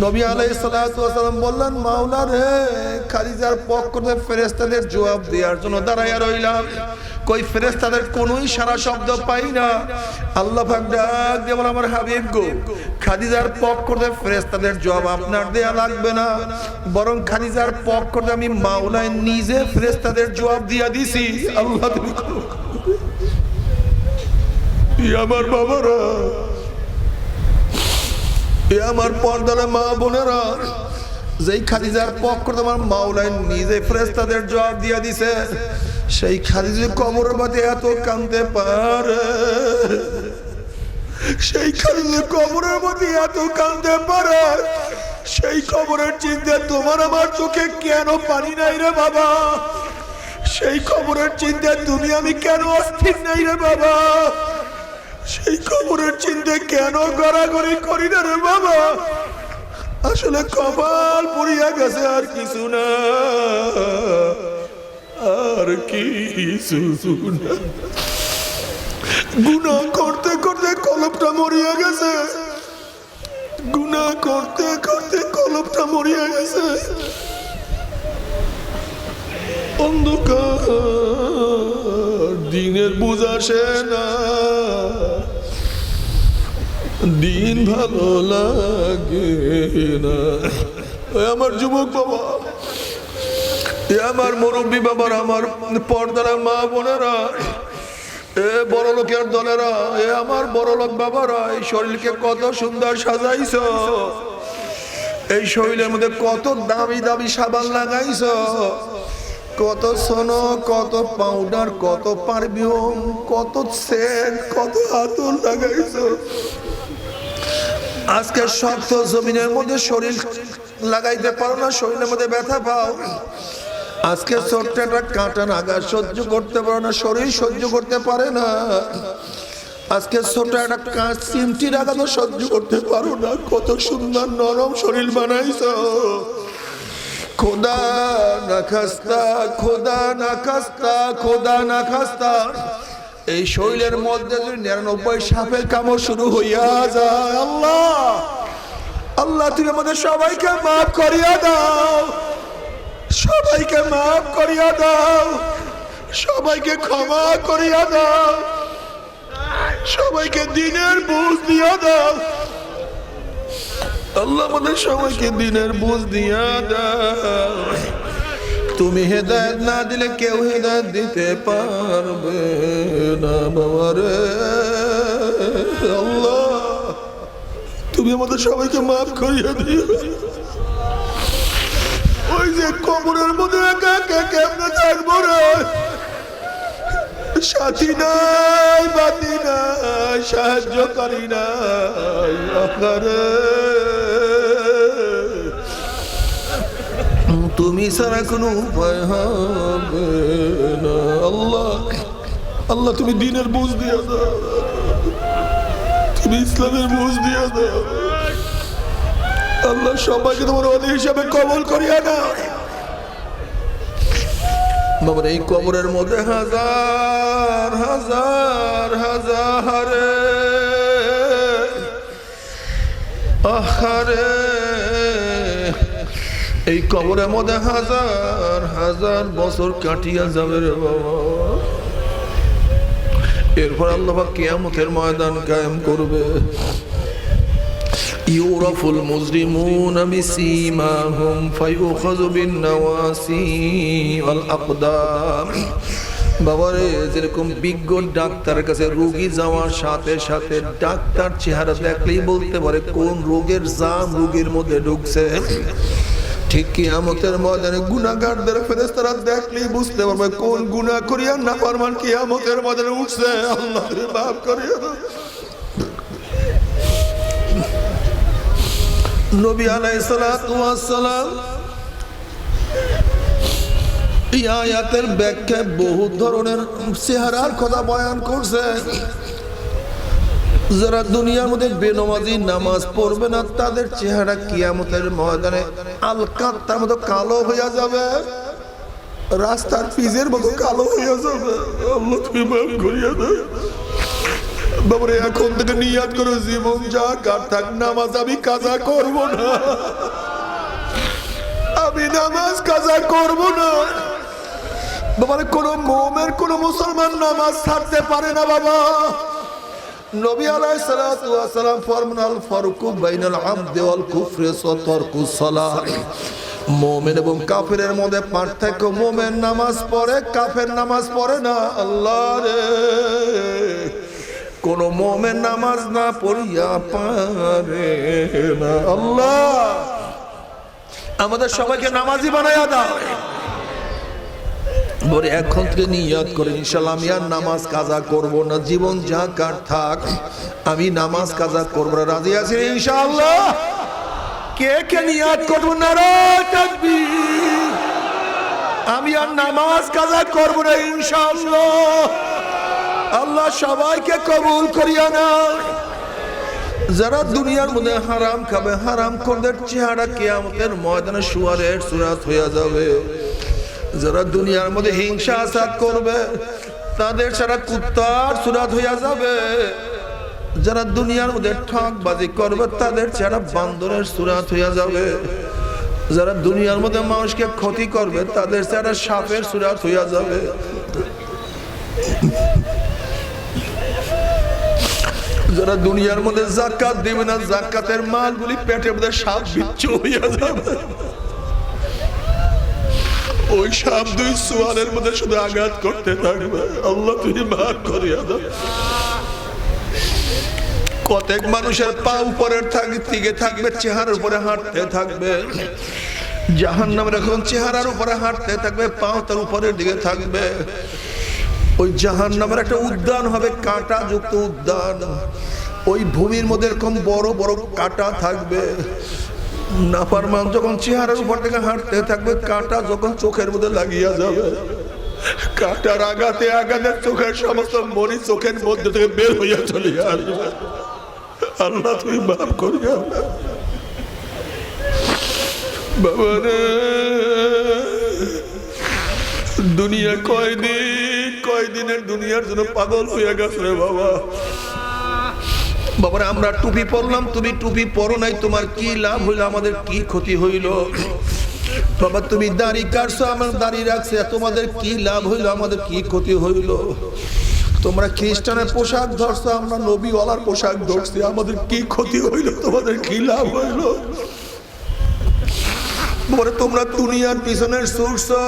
নবী আলাইহিস সালাতু ওয়াস সালাম বললেন, মাওলা রে, খাদিজার পক্ষ থেকে ফেরেশতাদের জবাব দেওয়ার জন্য দাঁড়াইয়া রইলাম, কই ফেরেশতাদের কোনোই সারা শব্দ পাই না। আল্লাহ পাক ডাক দিয়ে বলে, আমার হাবিব গো, খাদিজার পক্ষ থেকে ফেরেশতাদের জবাব আপনার দেয়া লাগবে না, বরং খাদিজার পক্ষ থেকে আমি মাওলায় নিজে ফেরেশতাদের জবাব দিয়া দিছি। আল্লাহ তুমি আমার বাবারা, আমার পর্দার মা বোনেরা, যেই খাদিজার পক্ষ থেকে আমার মাওলায় নিজে ফেরেশতাদের জবাব দিয়া দিছে, সেই খাদিজা কবরের মধ্যে এত কাঁদতে পারে, সেই খাদিজা কবরের মধ্যে এত কাঁদতে পারে, সেই কবরের চিন্তা তোমার আমার চোখে কেন পানি নাই রে বাবা? সেই কবরের চিন্তা তুমি আমি কেন অস্থির নাই রে বাবা? সেই কবরের চিন্তা কেন গড়াগড়ি করি না রে বাবা? আসলে কপাল পুড়িয়া গেছে, আর কিছু না, আর কিছু না। গুনাহ করতে করতে কলবটা মরিয়া গেছে, গুনাহ করতে করতে কলবটা মরিয়া গেছে। অন্ধকার দিনের বুঝ আসে না, দিন ভালো লাগে না। আমার যুবক বাবা, আমার মুরব্বী বাবার, আমার পর্দার মা বোনেরা, এ বড় লোকের দলেরা, এ আমার বড় লোক বাবারা, এই শরীরকে কত সুন্দর সাজাইছ, এই শরীরের মধ্যে কত দামি দামি সাবান লাগাইছ, কত সোনো, কত পাউডার, কত পারফিউম, কত সেন্ট, কত আতর লাগাইছ। আজকে শক্ত জমিনের মধ্যে শরীর লাগাইতে পারো না, শরীরের মধ্যে ব্যথা পাও। আজকে ছোট্ট একটা কাঁটা নাগা সহ্য করতে পারো না, শরীর সহ্য করতে পারে না। আজকে ছোট একটা কাঁচ চিমটি রাখা তো সহ্য করতে পারো না। কত সুন্দর নরম শরীর বানাইছো। খোদা না খাস্তা, খোদা না খাস্তা, খোদা না খাস্তা। এই শরীরের মধ্যে যদি 99 সাপের কামড় শুরু হইয়া যায়, আল্লাহ আল্লাহ তুমি আমাদের সবাইকে মাফ করিয়া দাও, সবাইকে মাফ করিয়া দাও, সবাইকে ক্ষমা করিয়া দাও, সবাইকে দিনের বুঝ দিয়া দাও। আল্লাহ আমাদের সবাইকে দিনের বুঝ দিয়া দাও। তুমি হেদায়েত না দিলে কেউ হেদায়েত দিতে পারবে না বাবা রে। আল্লাহ তুমি আমাদের সবাইকে মাফ করিয়া দিও। ওই যে কবরের মধ্যে একা একা কেমনে থাকবো রে? সাথী নাই, বাতি নাই, সাহায্যকারী নাই। তুমি ছাড়া কোনো উপায় হবে না। আল্লাহ আল্লাহ তুমি দিনের বুঝ দিয়া দাও, তুমি ইসলামের বুঝ দিয়া দাও। আল্লাহ সবাইকে তোমার ওলি হিসাবে কবুল করিয়া দাও। বাবার এই কবরের মধ্যে হাজার হাজার হাজারে আহারে, এই কবরের মধ্যে হাজার হাজার বছর কাটিয়া যাবে রে বাবা। এরপর আল্লাহ কিয়ামতের ময়দান কায়েম করবে। ইউরাফুল মুজরিমুনা বিসীমাহুম ফায়ুখাযু বিন-নাওয়াসি ওয়াল আকদাম। বাবারে, যেরকম বিজ্ঞ ডাক্তারের কাছে রোগী যাওয়ার সাথে সাথে ডাক্তার চেহারা দেখলেই বলতে পারে কোন রোগের জাম রোগীর মধ্যে ঢুকছে, ঠিক কিয়ামতের ময়দানে গুনাহগারদের ফেরেশতারা দেখলেই বুঝতে পারবে কোন গুনাহ করিয়া নাফরমান কিয়ামতের ময়দানে উঠছে। আল্লাহ মাফ করিয়া দাও। নবী আলাইহিস সালাতু ওয়াস সালাম এই আয়াতের ব্যাখ্যায় বহু ধরনের চেহারার কথা বয়ান করছে। যারা দুনিয়ার মধ্যে বেনামাজি নামাজ পড়বে না, তাদের চেহারা কিয়ামতের ময়দানে আলকাত্তার মতো কালো হইয়া যাবে, রাস্তার পিজের মতো কালো হইয়া যাবে। আল্লাহ তুমি মাফ করিয়া দাও। বাবারে এখন থেকে নিয়াত করো জীবন যা কার থাক নামাজ আমি কাজা করব না, আমি নামাজ কাজা করব না। বাবারে কোন মুমিন কোন মুসলমান নামাজ ছাড়তে পারে না বাবা। নবী আলাইহিস সালাতু ওয়াস সালাম ফরমান আল ফারকু বাইনাল আবদি ওয়াল কুফরি তারকুস সালাহ। মুমিন এবং কাফেরের মধ্যে পার্থক্য, মুমিন নামাজ পড়ে, কাফের নামাজ পড়ে না। আল্লাহ রে, কোন মুমিন নামাজ না পড়িয়া পারে না। আল্লাহ আমাদের সবাইকে নামাজি বানায়া দাও। বলে এখন থেকে নিয়ত করে ইনশাআল্লাহ আমি আর নামাজ কাজা করব না, জীবন যা কার থাক আমি নামাজ কাজা করব না। রাজি আছেন ইনশাআল্লাহ? কে কে নিয়ত করব? নারায়ে তাকবীর। আমি আর নামাজ কাজা করব না ইনশাআল্লাহ। আল্লাহ সবাইকে কবুল করিয়া নাও। যারা দুনিয়ার মধ্যে হারাম খাবে, হারাম খোরদের চেহারা কিয়ামতের ময়দানে শুয়ারের সূরত হয়ে যাবে। যারা দুনিয়ার মধ্যে হিংসা আসাদ করবে তাদের সারা কুত্তার সূরত হয়ে যাবে। যারা দুনিয়ার মধ্যে ঠকবাজি করবে তাদের সারা বান্দরের সূরত হয়ে যাবে। যারা দুনিয়ার মধ্যে মানুষকে ক্ষতি করবে তাদের সারা সাপের সূরত হয়ে যাবে। যারা দুনিয়ার মধ্যে যাকাত দিবে না, যাকাতের মালগুলি পেটের মধ্যে সাপ বিচ্ছু হয়ে যাবে। ওই সাপ দুই সোয়ালের মধ্যে শুধু আঘাত করতে থাকবে। আল্লাহ তুমি মাফ করিয়া দাও। কতক মানুষের পা উপরের দিকে থাকবে, চেহারার উপরে হাঁটতে থাকবে। জাহান্নামের এখন চেহারার উপরে হাঁটতে থাকবে, পা তার উপরের দিকে থাকবে। ওই জাহান্নামের একটা উদ্যান হবে, কাঁটা যুক্ত উদ্যান। ওই ভূমির মধ্যে এরকম বড় বড় কাঁটা থাকবে। নাফরমান যখন চেহারার উপর থেকে হাঁটতে থাকবে, কাঁটা যখন চোখের মধ্যে লাগিয়া যাবে, কাঁটার আঘাতে আঘাতে চোখের সমস্ত মরি চোখের মধ্যে থেকে বের হইয়া চলে আসবে। আল্লাহ তুমি মাফ করিয়া বাবা রে। দুনিয়া কয়দিনের দুনিয়ার জন্য পাগল হইয়া গেছে রে বাবা। বাবারা আমরা টুপি পরলাম, তুমি টুপি পরো নাই, তোমার কি লাভ হইলো, আমাদের কি ক্ষতি হইল? বাবা তুমি দাড়ি কাটছো, আমার দাড়ি রাখছে, তোমাদের কি লাভ হইলো, আমাদের কি ক্ষতি হইল? তোমরা খ্রিস্টানের পোশাক ধরছো, আমরা নবীওয়ালার পোশাক ধরছি, আমাদের কি ক্ষতি হইল, তোমাদের কি লাভ হইল? বাবারা তোমরা দুনিয়ার পিছনের ছুটছো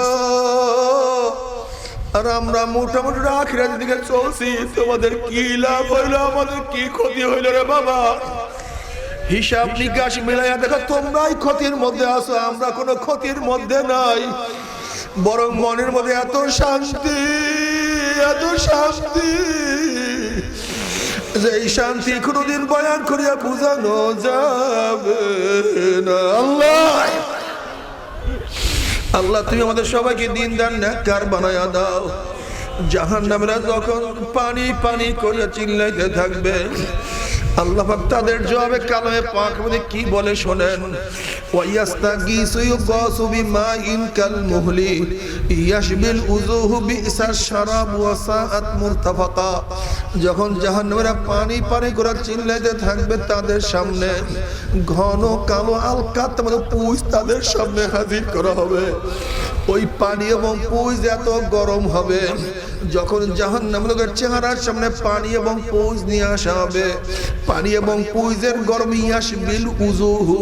আর আমরা মোটামুটি আখিরাতের দিকে চলছি, তোমাদের কি লাভ হইলো, আমাদের কি ক্ষতি হইলো রে বাবা? হিসাব নিকাশ মিলাইয়া দেখো, তোমরাই ক্ষতির মধ্যে আছো, আমরা কোনো ক্ষতির মধ্যে নাই। বরং মনের মধ্যে এত শান্তি, এত শান্তি যে এই শান্তি কোনোদিন বয়ান করিয়া বুঝানো যাবে না। আল্লাহ তুমি আমাদের সবাইকে দিনদার নেককার বানায়া দাও। জাহান্নামীরা যখন পানি পানি করে চিল্লাইতে থাকবে, আল্লাহ পাক তাদের জবাবে কালামে পাক মধ্যে কি বলে শোনেন। ওয়ায়াস্তাগীসু ইউগাসু বিমাইন কাল মুহলি ইয়াশবিল উযুহু বিসাস শারাব ওয়া সাআত মুরতাফাকা। যখন জাহান্নামীরা পানি পানি করে চিল্লাইতে থাকবে, তাদের সামনে ঘন কালো আলকাত মানে পুঁজ তাদের সামনে হাজির করা হবে। ওই পানি এবং পুঁজ এত গরম হবে, যখন জাহান্নামীদের চেহারার সামনে পানি এবং পুঁজ নিয়ে আসা হবে, পানি এবং পুঁজের গরম ইয়াশবিল উযুহু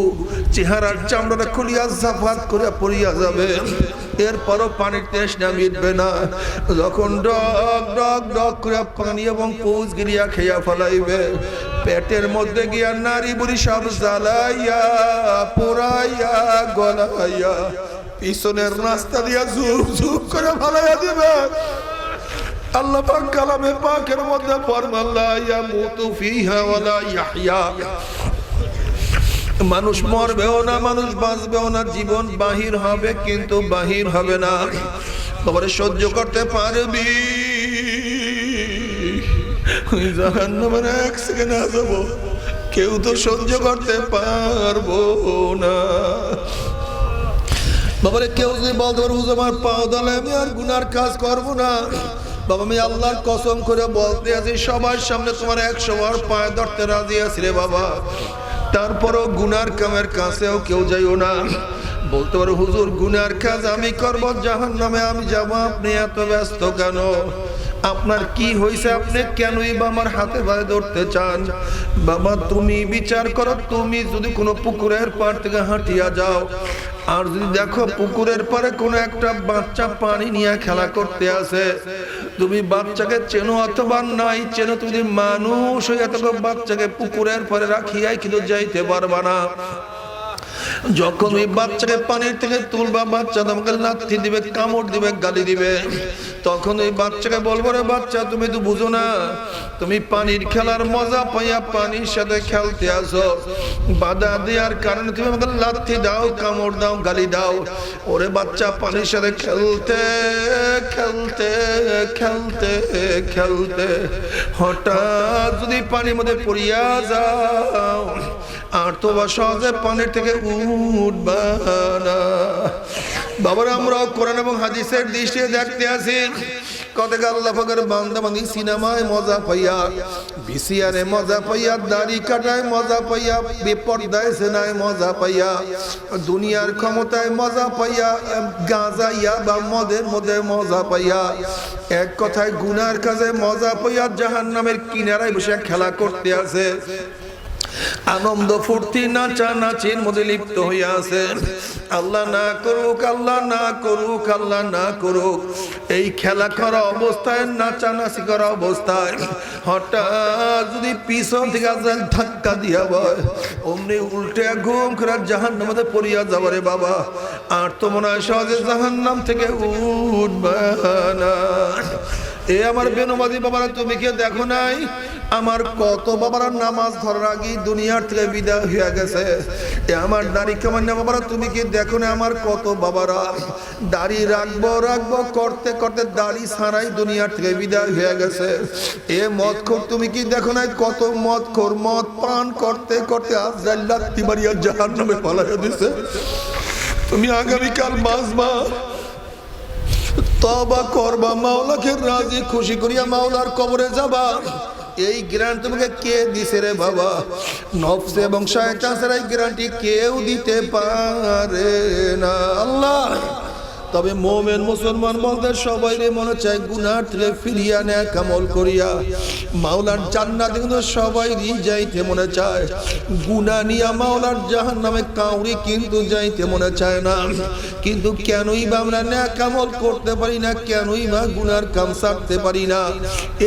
চেহারার চামড়াটা খুলিয়া জাফাত করে পড়িয়া যাবে। এরপরও পানির তৃষ্ণা মিটবে না। যখন ডক ডক ডক করে পানি এবং পুঁজ গিরিয়া খেয়া ফেলাইবে, পেটের মধ্যে গিয়া নারী বুড়ি সব জ্বালাইয়া পোড়াইয়া গলাইয়া পিছনের রাস্তা দিয়া ঝুপ ঝুপ করে ফেলাইয়া দিবে। আল্লাহ পাক কালামে পাকের মধ্যে ফরমান লা ইয়ামুতু ফিহা ওয়ালা ইয়াহইয়া। মানুষ মরবেও না, মানুষ বাঁচবেও না, জীবন বাহির হবে কিন্তু বাহির হবে না। তোমারে সহ্য করতে পারবি? জাহান্নামের এক সেকেন্ড যাব, কেউ তো সহ্য করতে পারবো না। বাবারে কেউ যদি বলতে পারবো আমার পাও দালে আমি আর গুনার কাজ করবো না, বাবা আমি আল্লাহর কসম করে বলতে আছি সবার সামনে তোমার 100 বার পায়ে ধরতে রাজি আছি রে বাবা, তারপরও গুনার কামের কাছেও কেউ যাইও না। বলতে পারো হুজুর গুনার কাজ আমি করব, জাহান্নামে আমি যাব, আপনি এত ব্যস্ত কেন? আপনার কি হয়েছে? আপনি কেনই বা আমার হাতে পায়ে ধরতে চান? বাবা তুমি বিচার করো, তুমি যদি কোনো পুকুরের পাড় থেকে হাঁটিয়া যাও আর যদি দেখো পুকুরের পাড়ে কোনো একটা বাচ্চা পানি নিয়ে খেলা করতে আসে, তুমি বাচ্চাকে চেনো অথবা নাই চেনো, তুমি মানুষ হইয়া তবে বাচ্চাকে পুকুরের পাড়ে রাখিয়াই কিন্তু যাইতে পারবা না। যখন ওই বাচ্চাকে পানির থেকে তুলবা, বাচ্চা তোমাকে লাথি দিবে, কামড় দিবে, গালি দিবে, তখন ওই বাচ্চাকে বলবো রে বাচ্চা তুমি তো বুঝো না, তুমি পানির খেলার মজা পাইয়া পানির সাথে খেলতে আসো, বাধা দেওয়ার কারণে তুমি আমাকে লাথি দাও, কামড় দাও, গালি দাও। ওরে বাচ্চা পানির সাথে খেলতে খেলতে খেলতে খেলতে হঠাৎ যদি পানির মধ্যে পড়িয়া যাও আর তো বা সহজে পানির থেকে উঠবা না। বাবার আমরাও কোরআন এবং হাদিসের দৃষ্টিতে দেখতে আছি কতকে আল্লাহ পাকের বান্দা বান্দি সিনেমায় মজা পাইয়া, ভিসিআরে মজা পাইয়া, দাড়ি কাটায় মজা পাইয়া, বেপর্দায় সেনায় মজা পাইয়া, দুনিয়ার ক্ষমতায় মজা পাইয়া, গাঁজাইয়া বা মদের মধ্যে মজা পাইয়া, এক কথায় গুনার কাজে মজা পাইয়া জাহান্নামের কিনারায় বসে খেলা করতে আছে, আনন্দ ফুর্তি নাচা নাচির মধ্যে লিপ্ত হইয়া আছে। আল্লাহ না করুক, আল্লাহ না করুক, আল্লাহ না করুক, এই খেলা করা অবস্থায়, নাচানাচি করা অবস্থায় হঠাৎ যদি পিছন থেকে ধাক্কা দিয়া বয়, অমনি উল্টে ঘুম করে জাহান্নামে পড়িয়া যাবে রে বাবা, আর তো মনে হয় সহজে জাহান্নাম থেকে উঠবে না। এ আমার বেনবাদী বাবারা, তুমি কি দেখো নাই আমার কত বাবারা নামাজ ধরার আগে দুনিয়ার থেকে বিদায় হয়ে গেছে? এ আমার দাড়ি কামান্য বাবারা, তুমি কি দেখো না আমার কত বাবারা দাড়ি রাখবো রাখবো করতে করতে দাড়ি ছাড়াই দুনিয়ার থেকে বিদায় হয়ে গেছে? এ মদখোর, তুমি কি দেখো না কত মদখোর মদ পান করতে করতে আজরাইল লাথি মারিয়া জাহান্নামে পালাইয়া দিছে? তুমি আগামীকাল বাঁচবা, তওবা করবা, মাওলাকে রাজি খুশি করিয়া মাওলার কবরে যাবা। এই গ্যারান্টি তোমাকে কে দিছে রে বাবা? নফস এবং শয়তান ছাড়া এই গ্যারান্টি কেউ দিতে পারে না, আল্লাহ। তবে মোমেন মুসলমান বলতে সবাই মনে চায় গুনাহ থেকে ফিরিয়া নেক আমল করিয়া মাওলার জান্নাতে কিন্তু সবাইরই যাইতে মনে চায়। গুনাহ নিয়া মাওলার জাহান্নামে কাউরি কিন্তু যাইতে মনে চায় না। কিন্তু কেনই বা আমরা নেক আমল করতে পারি না, কেনই বা গুনার কাম ছাড়তে পারি না?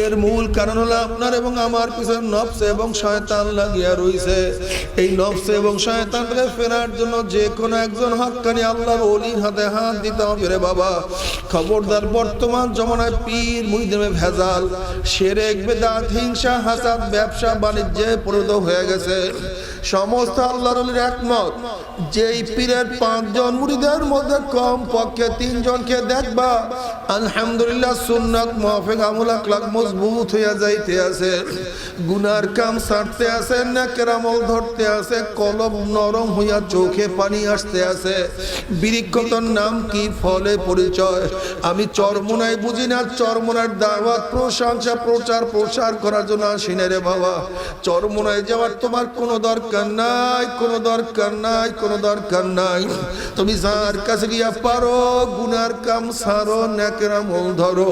এর মূল কারণ হলো আপনার এবং আমার পিছনে নফস এবং শয়তান লাগিয়া রইছে। এই নফস এবং শয়তানকে ফেরার জন্য যে কোনো একজন হক্কানি আল্লাহর ওলির হাতে হাত দিতে হবে রে বাবা। খবরদার, বর্তমান জমানায় পীর মুরিদে ভেজাল, শিরক, বিদআত, হিংসা, হাসাদ ব্যবসা বাণিজ্যে পরিণত হয়ে গেছে। সমস্ত আল্লাহর ওলির একমত, যেই পীরের 5 জন মুরিদের মধ্যে কম পক্ষে 3 জনকে দেখবা আলহামদুলিল্লাহ সুন্নাত মুআফিক আমল আখলাক মজবুত হইয়া যাইতে আছে, গুনার কাম ছাড়তে আছে, নেকের আমল ধরতে আছে, কলব নরম হইয়া চোখে পানি আসতে আছে। বিরিক্ষতর নাম কি, ফলে পরিচয়। আমি চরমোনাই বুঝি না, চরমোনার দাওয়াত প্রশংসা প্রচার প্রসার করার জন্য আসি না রে বাবা। চরমোনায় যাওয়ার তোমার কোনো দরকার নাই, কোনো দরকার নাই, কোনো দরকার নাই। তুমি যার কাছে গিয়া পারো গুনার কাম ছাড়ো, নেকের আমল ধরো,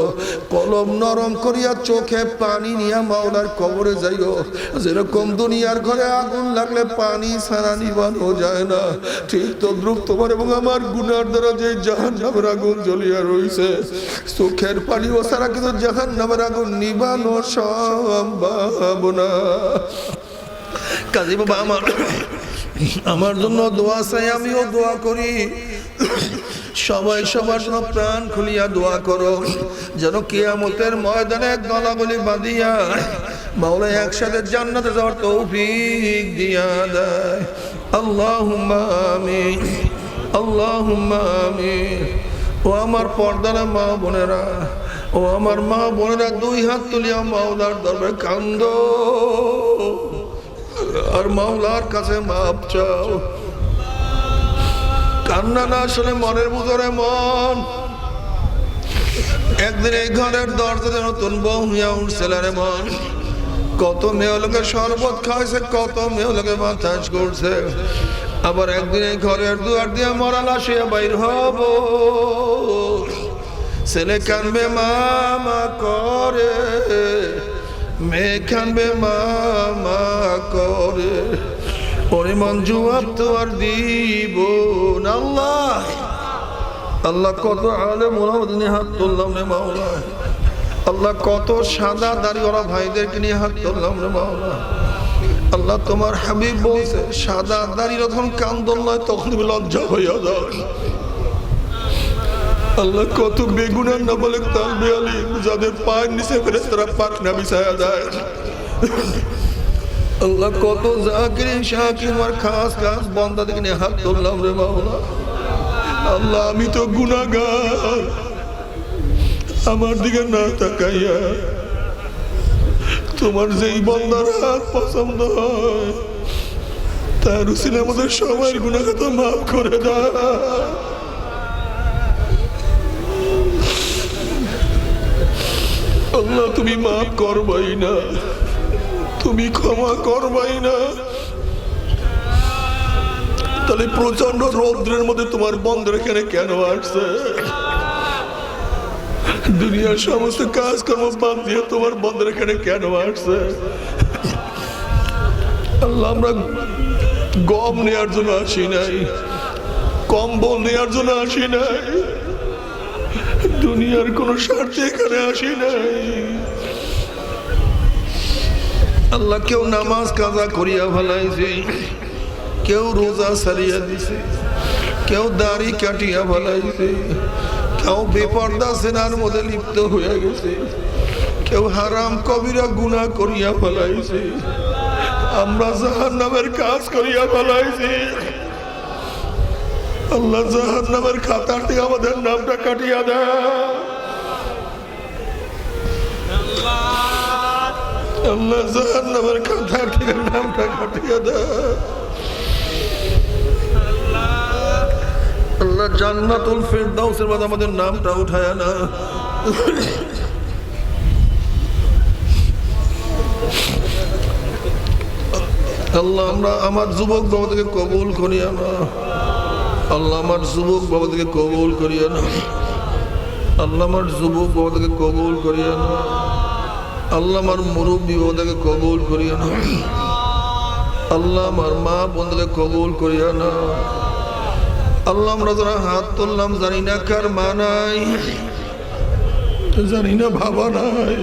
কলম নরম করিয়া চোখে পানি নিয়া মাওলার কবরে যাইও। যেরকম দুনিয়ার ঘরে আগুন লাগলে পানি ছাড়া নিবানো যায় না, ঠিক তদ্রুপ তোমার এবং আমার গুনার দ্বারা যে জাহান্নামের আগুন জ্বলিয়া রইছে, চোখের পানি ও ছাড়া কিন্তু জাহান্নামের আগুন নিবানো সম্ভব না। কাজী বাবা আমার জন্য দোয়া চাই, আমিও দোয়া করি। সবাই সবার জন্য প্রাণ খুলিয়া দোয়া করো, যেন কিয়ামতের ময়দানে গলাগলি বাঁধিয়া মাওলা একসাথে জান্নাতে যাওয়ার তৌফিক দিয়া দেয়। আল্লাহুম্মা আমিন, আল্লাহুম্মা আমিন। ও আমার পর্দার মা বোনেরা, ও আমার মা বোনেরা, 2 হাত তুলিয়া মাওলার দরবারে কান্দো আর মাওলার কাছে মাপ চাও। কান্না না আসলে মনের ভিতরে মন, একদিন এই ঘরের দরজাতে নতুন বউ হইয়া উঠছিল রে মন। কত মেয়ে লোকে শরবত খাইছে, কত মেয়ে লোকে মাথাজ করছে। আবার একদিন এই ঘরের দুয়ার দিয়ে মরা লাশে বাইর হব। ছেলে কানবে মামা করে, মেয়ে কানবে মামা করে। পরিমাণ জবাব তো আর দিব না। আল্লাহ আল্লাহ কত আলেম ওলামাদের নিয়ে হাত তুললাম রে মাওলা। আল্লাহ কত সাদা দাড়িওয়ালা ভাইদেরকে নিয়ে হাত তুললাম রে মাওলা। আল্লাহ তোমার হাবিব বলছে সাদা দাড়ি যখন কান্দন নয় তখন তুমি লজ্জা হইয়া যাও। আল্লাহ কত বেগুনের না বলে তালবে আলিম যাদের পায়ের নিচে ফেরেশতারা পাখনা বিছায়া যায়। আল্লাহ কত জাকিরিন শাকির আর খাস খাস বান্দাদেরকে নিয়ে হাত তুললাম রে মাওলা। আল্লাহ আমি তো গুনাহগার, আমার দিকে না তাকাইয়া তোমার যেই বান্দার হাত পছন্দ হয় তার উসিলে আমাদের সবার গুনাহ তো মাফ করে দাও। আল্লাহ তুমি মাফ করবাই না, তুমি ক্ষমা করবাই না। তাহলে প্রচন্ড রৌদ্রের মধ্যে তোমার বন্ধের এখানে কেন আসছে? দুনিয়ার সমস্ত কাজকর্ম বাদ দিয়ে তোমার বন্ধের এখানে কেন আসছে? আল্লাহ আমরা গম নেওয়ার জন্য আসি নাই, কম্বল নেওয়ার জন্য আসি নাই, দুনিয়ার কোন স্বার্থে এখানে আসি নাই। আল্লাহ কেউ নামাজ কাজা করিয়া ফেলাইছে, কেউ রোজা সারিয়া দিছে, কেউ দাড়ি কাটিয়া ফেলাইছে, কেউ বেপর্দা সেনার মধ্যে লিপ্ত হয়ে গেছে, কেউ হারাম কবিরা গুনাহ করিয়া ফেলাইছে। আমরা জাহান্নামের কাজ করিয়া ফেলাইছি। আল্লাহ জাহান্নামের খাতার থেকে আমাদের নামটা কাটিয়া দেয়। আল্লাহ জাহান্নামের খাতার থেকে নামটা কাটিয়া দেয়। আল্লাহ জান্নাতুল ফিরদাউসের মধ্যে আমাদের নামটা উঠায় না। আল্লাহ আমরা আমার যুবক বাবাদেরকে কবুল করিয়া না। আল্লাহ আমার যুবক বাবাদেরকে কবুল করিয়া না। আল্লাহ আমার যুবক বাবাদেরকে কবুল করিয়া না। আল্লাহ আমার মুরব্বী বাবাদেরকে কবুল করিয়া না। আল্লাহ আমার মা বোনদেরকে কবুল করিয়া না। আল্লাহ আমরা যারা হাত তুললাম জানি না কার মা নাই, জানি না বাবা নাই,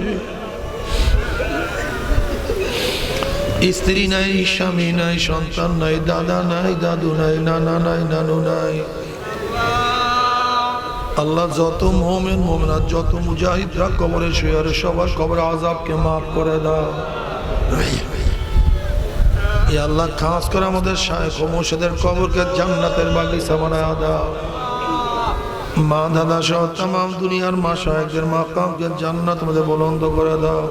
স্ত্রী নাই, স্বামী নাই, সন্তান নাই, দাদা নাই, দাদু নাই, নানা নাই, নানু নাই। আল্লাহ যত মুমিন মুমিনাত, যত মুজাহিদরা কবরে শুয়ে আছে সবার কবরের আযাবকে মাফ করে দাও। ইয়া আল্লাহ খাস করে আমাদের শায়েখ ও মুর্শিদের কবরকে জান্নাতের বাগিচা বানায়া দাও। মা দাদা সহ तमाम দুনিয়ার মাশায়েখদের মাকামকে জান্নাতের মধ্যে বুলন্দ করে দাও।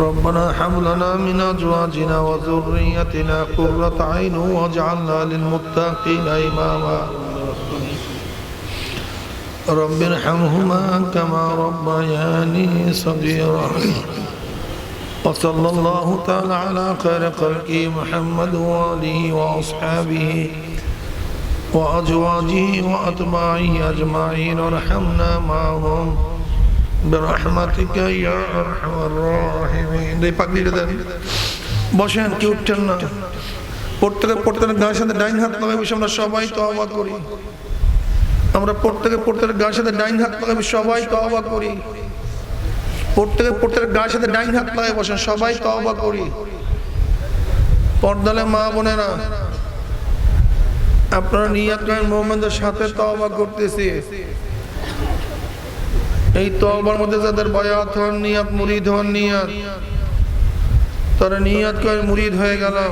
ربنا هب لنا من ازواجنا وذريتنا قرة اعين واجعلنا للمتقين اماما رب ارحمهما كما ربياني صغيرا وصلى الله تعالى على خير خلقه محمد وآله وأصحابه وأزواجه وأتباعه أجمعين وارحمنا معهم برحمتك يا أرحم الراحمين। এই পাগড়িটা দেন, বসেন, কি উঠছেন না। প্রত্যেকের গায়ের সাথে ডাইন হাত লাগাই বসে আমরা সবাই তওবা করি। আমরা প্রত্যেকের গায়ের সাথে ডাইন হাত লাগাই সবাই তওবা করি। প্রত্যেকের গায়ের সাথে ডাইন হাত লাগাই বসেন, সবাই তওবা করি। পর্দালে মা বোনেরা আপনারা নিয়ত করেন মুমিনদের সাথে তওবা করতেছি। এই তওবার মধ্যে যাদের বায়াত হন নিয়ত, মুরিদ হন নিয়ত, তারা নিয়ত করে মুরিদ হয়ে গেলাম।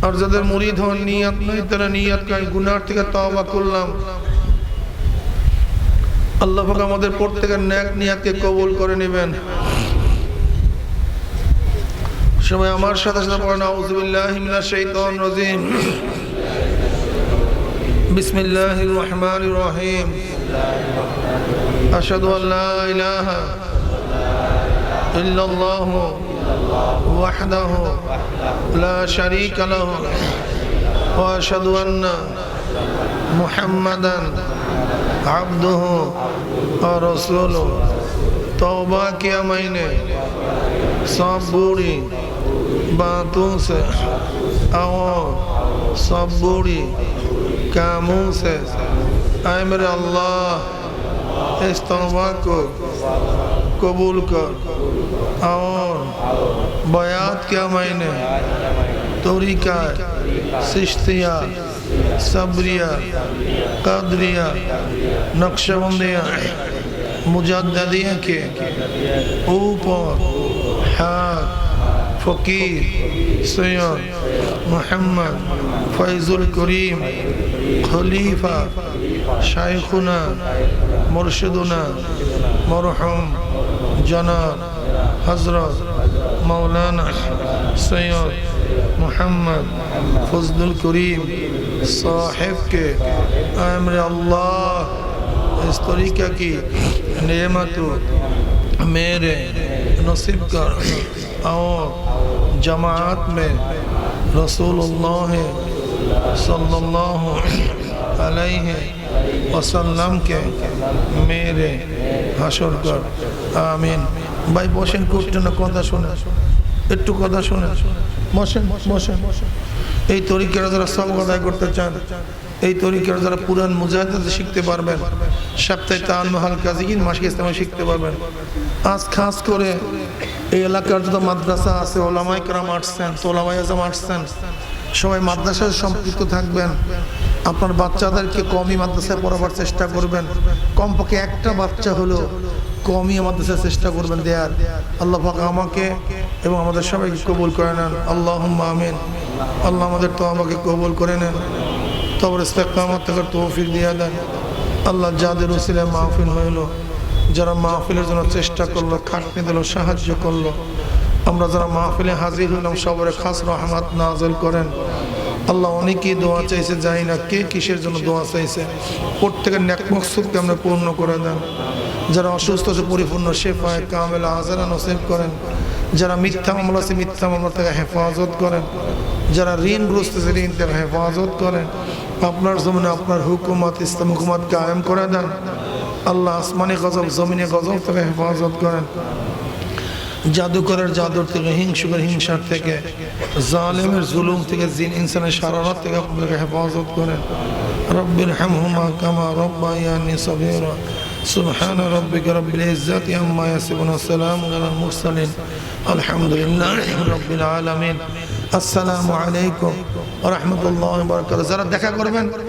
আর যাদের মুরিদ হন নিয়ত নেই তারা নিয়ত করে গুনাহ থেকে তওবা করলাম। আল্লাহ পাক আমাদের প্রত্যেকের নেক নিয়তকে কবুল করে নেবেন। সবাই আমার সাথে সাথে পড়েন আউযু বিল্লাহি মিনাশ শাইতানির রাজিম। بسم الله الرحمن الرحيم أشهد أن لا إله إلا الله وحده لا شريك له وأشهد أن محمدا عبده ورسوله तौबा किया मैंने सब बुरी बातों से और सब बुरी कामों से। ऐ मेरे अल्लाह इस तौबा को कबूल कर और बयात किया मैंने तरीका सिश्तिया सबरिया कदरिया नक्शबंदिया मुजद्दिया के ऊपर हाथ फ़कीर सैयद मोहम्मद फैज़ुल करीम खलीफा शाइखुना मुर्शिदुना मरहूम जनाब हज़रत मौलाना सैयद मोहम्मद फज़लुल करीम साहिब के अमर अल्लाह इस तरीक़ा की नेमत मेरे नसीब कर और जमात में रसूलुल्लाह सल्लल्लाहु अलैहि वसल्लम के मेरे हाशर कर आमीन। भाई बसें कुछ ना कथा शुने একটু কথা শুনে বসেন বসেন। এই তরিকার যারা সবক আদায় করতে চান, এই তরিকার যারা পুরান মুজাহিদে শিখতে পারবেন, সপ্তাহে তাআল্লুম হালকা জিকির মাসিক ইসলামে শিখতে পারবেন। আজ খাস করে এই এলাকার যত মাদ্রাসা আছে ওলামায়ে কেরাম আসছেন, তোলাবায়ে আজম আসছেন, সবাই মাদ্রাসায় সম্পৃক্ত থাকবেন। আপনার বাচ্চাদেরকে কমই মাদ্রাসায় পড়াবার চেষ্টা করবেন, কমপক্ষে একটা বাচ্চা হলো কমই মাদ্রাসায় চেষ্টা করবেন দেয়ার। আল্লাহ পাক আমাকে এবং আমাদের সবাইকে কবুল করে নেন, আল্লাহুম্মা আমিন। আল্লাহ আমাদের তওবাকে কবুল করে নেন, তওবার ইস্তেকামত থাকার তৌফিক দিয়ে দেন। আল্লাহ যাদের উসিলায় মাহফিল হইল, যারা মাহফিলের জন্য চেষ্টা করলো, খাটনি দিল, সাহায্য করলো, আমরা যারা মাহফিলে হাজির হইলাম সবার খাস রহমত নাযিল করেন। আল্লাহ অনেকেই দোয়া চাইছে, জানি না কে কিসের জন্য দোয়া চাইছে, প্রত্যেকের নেক মকসুদকে আমরা পূর্ণ করে দেন। যারা অসুস্থ আছে পরিপূর্ণ শেফায়ে কামেলা আজরা নসিব করেন। যারা মিথ্যা মামলা আছে মিথ্যা মামলা থেকে হেফাজত করেন। যারা ঋণগ্রস্ত আছে ঋণ থেকে হেফাজত করেন। আপনার জমিনে আপনার হুকুমত ইসলাম হুকুমত কায়েম করে দেন। আল্লাহ আসমানি গজব জমিনে গজব থেকে হেফাজত করেন। জাদুকরের জাদুর থেকে, হিংসুকের হিংসার থেকে, জালেমের জুলুম থেকে, জিন ইনসানের শারারত থেকে আপনাকে হেফাজত করেন। রব্বির হামহুমা কামা রব্বায়ানি সগীরা। সুবহান রাব্বিকা রব্বিল ইজ্জাতি আম্মা ইয়াসিফুন ওয়া সালামুন আলাল মুরসালিন আলহামদুলিল্লাহি রাব্বিল আলামিন। আসসালামু আলাইকুম ওয়া রাহমাতুল্লাহি ওয়া বারাকাতুহু। যারা দেখা করবেন